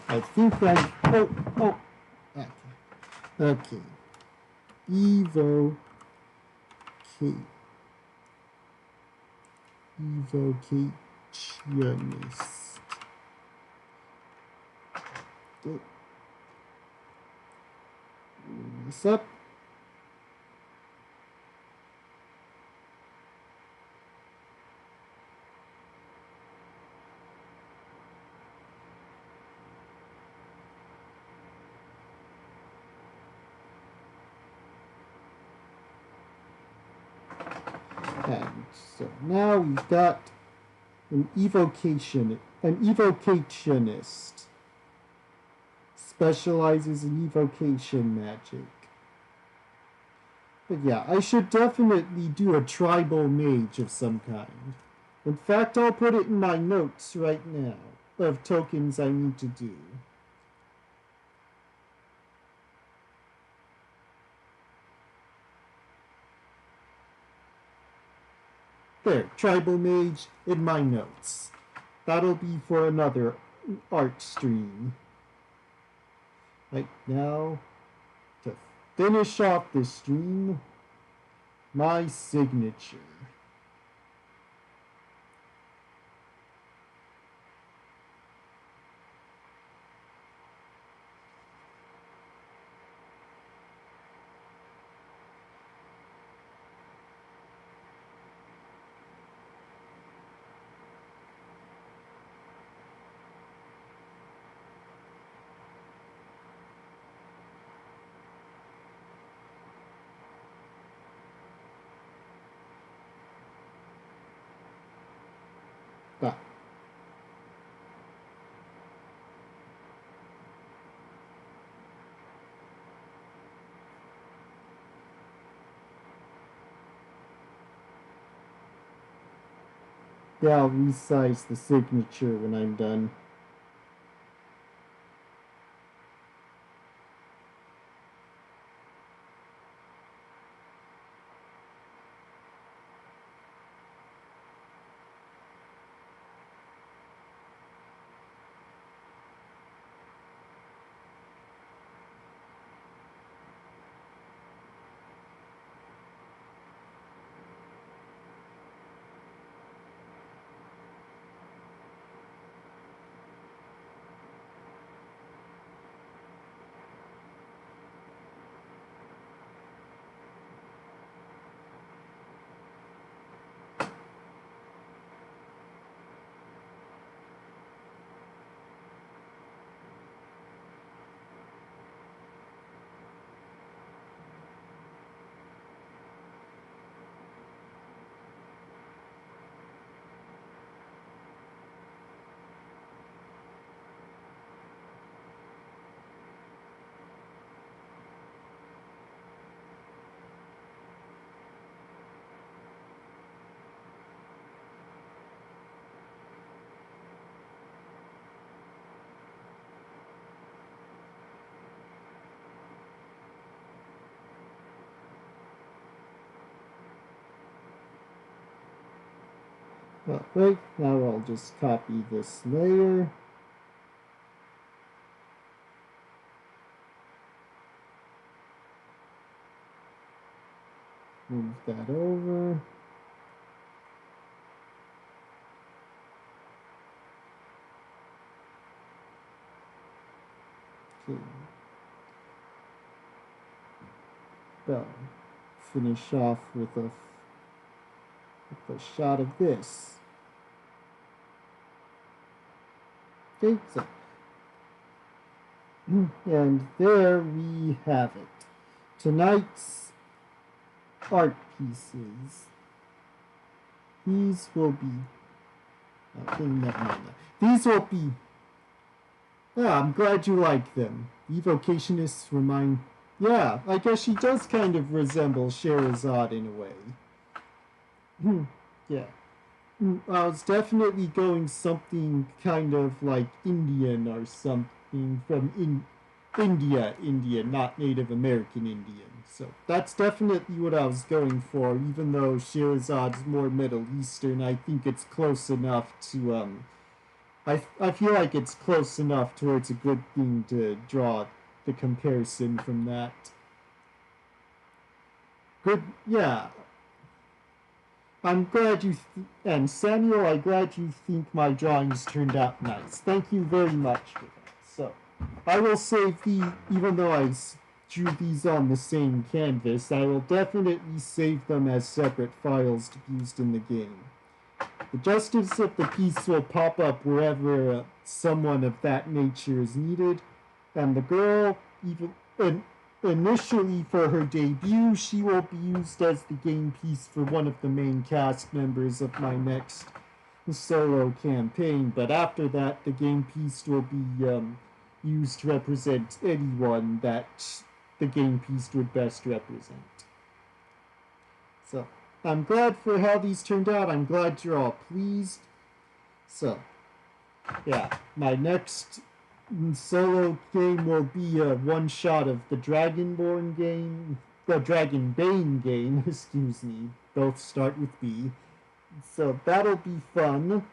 I think I... Oh. Okay. Evocate. Evocationist. This up. And so now we've got an evocationist. Specializes in evocation magic. But yeah, I should definitely do a tribal mage of some kind. In fact, I'll put it in my notes right now of tokens I need to do. There, tribal mage in my notes. That'll be for another art stream. Right now, to finish off this stream, my signature. Ah. Yeah, I'll resize the signature when I'm done. Right, now I'll just copy this layer. Move that over. Okay. Well, finish off with a shot of this. Okay, so and there we have it. Tonight's art pieces. These will be. Okay, never mind that. These will be. Yeah, I'm glad you like them. Evocationists remind. Yeah, I guess she does kind of resemble Sherazade in a way. Yeah. I was definitely going something kind of like Indian or something from India, not Native American Indian. So that's definitely what I was going for, even though Shehrazad's more Middle Eastern. I think it's close enough to I feel like it's close enough to where it's a good thing to draw the comparison from that. Good, yeah. I'm glad and Samuel, I'm glad you think my drawings turned out nice. Thank you very much for that. So, I will save even though I drew these on the same canvas, I will definitely save them as separate files to be used in the game. The justice of the peace will pop up wherever someone of that nature is needed, and the girl, even initially for her debut, she will be used as the game piece for one of the main cast members of my next solo campaign. But after that, the game piece will be used to represent anyone that the game piece would best represent. So, I'm glad for how these turned out. I'm glad you're all pleased. So, yeah, my next solo game will be a one shot of the Dragonborn game, the Dragonbane game, excuse me. Both start with B. So that'll be fun.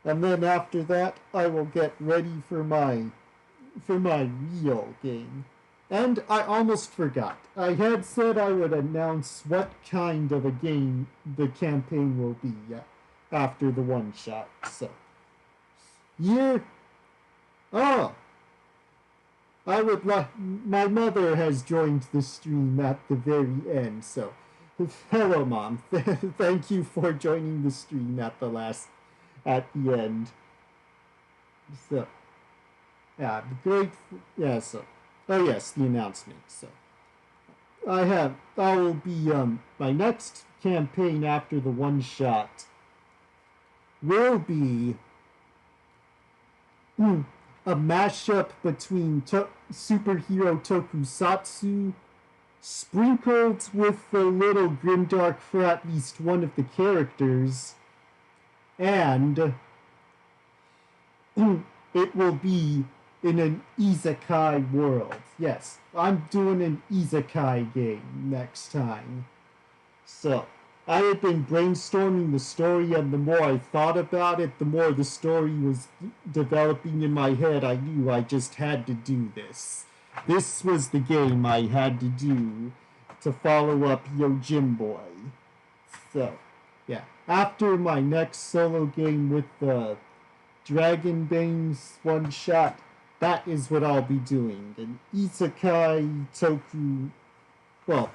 And then after that, I will get ready for my real game. And I almost forgot. I had said I would announce what kind of a game the campaign will be after the one shot. So, year. Oh, I would like. My mother has joined the stream at the very end. So, hello, Mom. Thank you for joining the stream at the end. So, yeah, great. Yeah. So, oh yes, the announcement. So, I will be my next campaign after the one shot will be a mashup between superhero tokusatsu sprinkled with a little grimdark for at least one of the characters, and it will be in an isekai world. Yes, I'm doing an isekai game next time. So, I had been brainstorming the story, and the more I thought about it, the more the story was developing in my head. I knew I just had to do this. This was the game I had to do to follow up Yojimbo Boy. So, yeah. After my next solo game with the Dragonbane's one shot, that is what I'll be doing. An isekai toku. Well,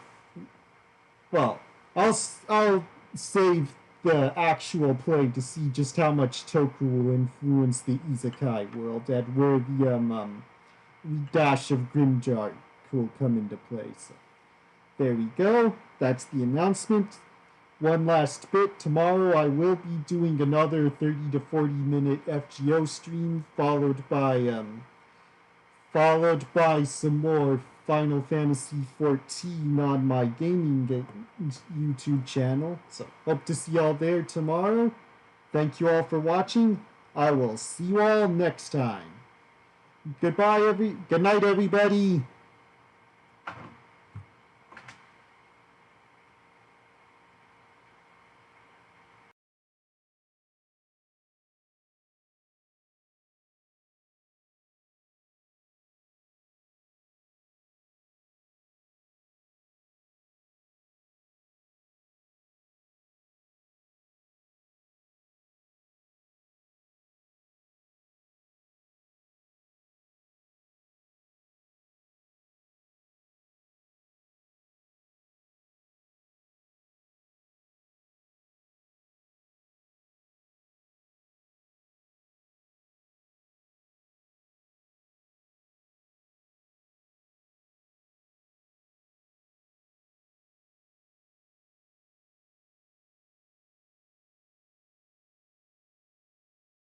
well, I'll save the actual play to see just how much Toku will influence the isekai world and where the dash of Grimdark will come into play. So there we go. That's the announcement. One last bit. Tomorrow I will be doing another 30 to 40 minute FGO stream, followed by some more Final Fantasy XIV on my gaming YouTube channel. So hope to see y'all there tomorrow. Thank you all for watching. I will see you all next time. Good night, everybody.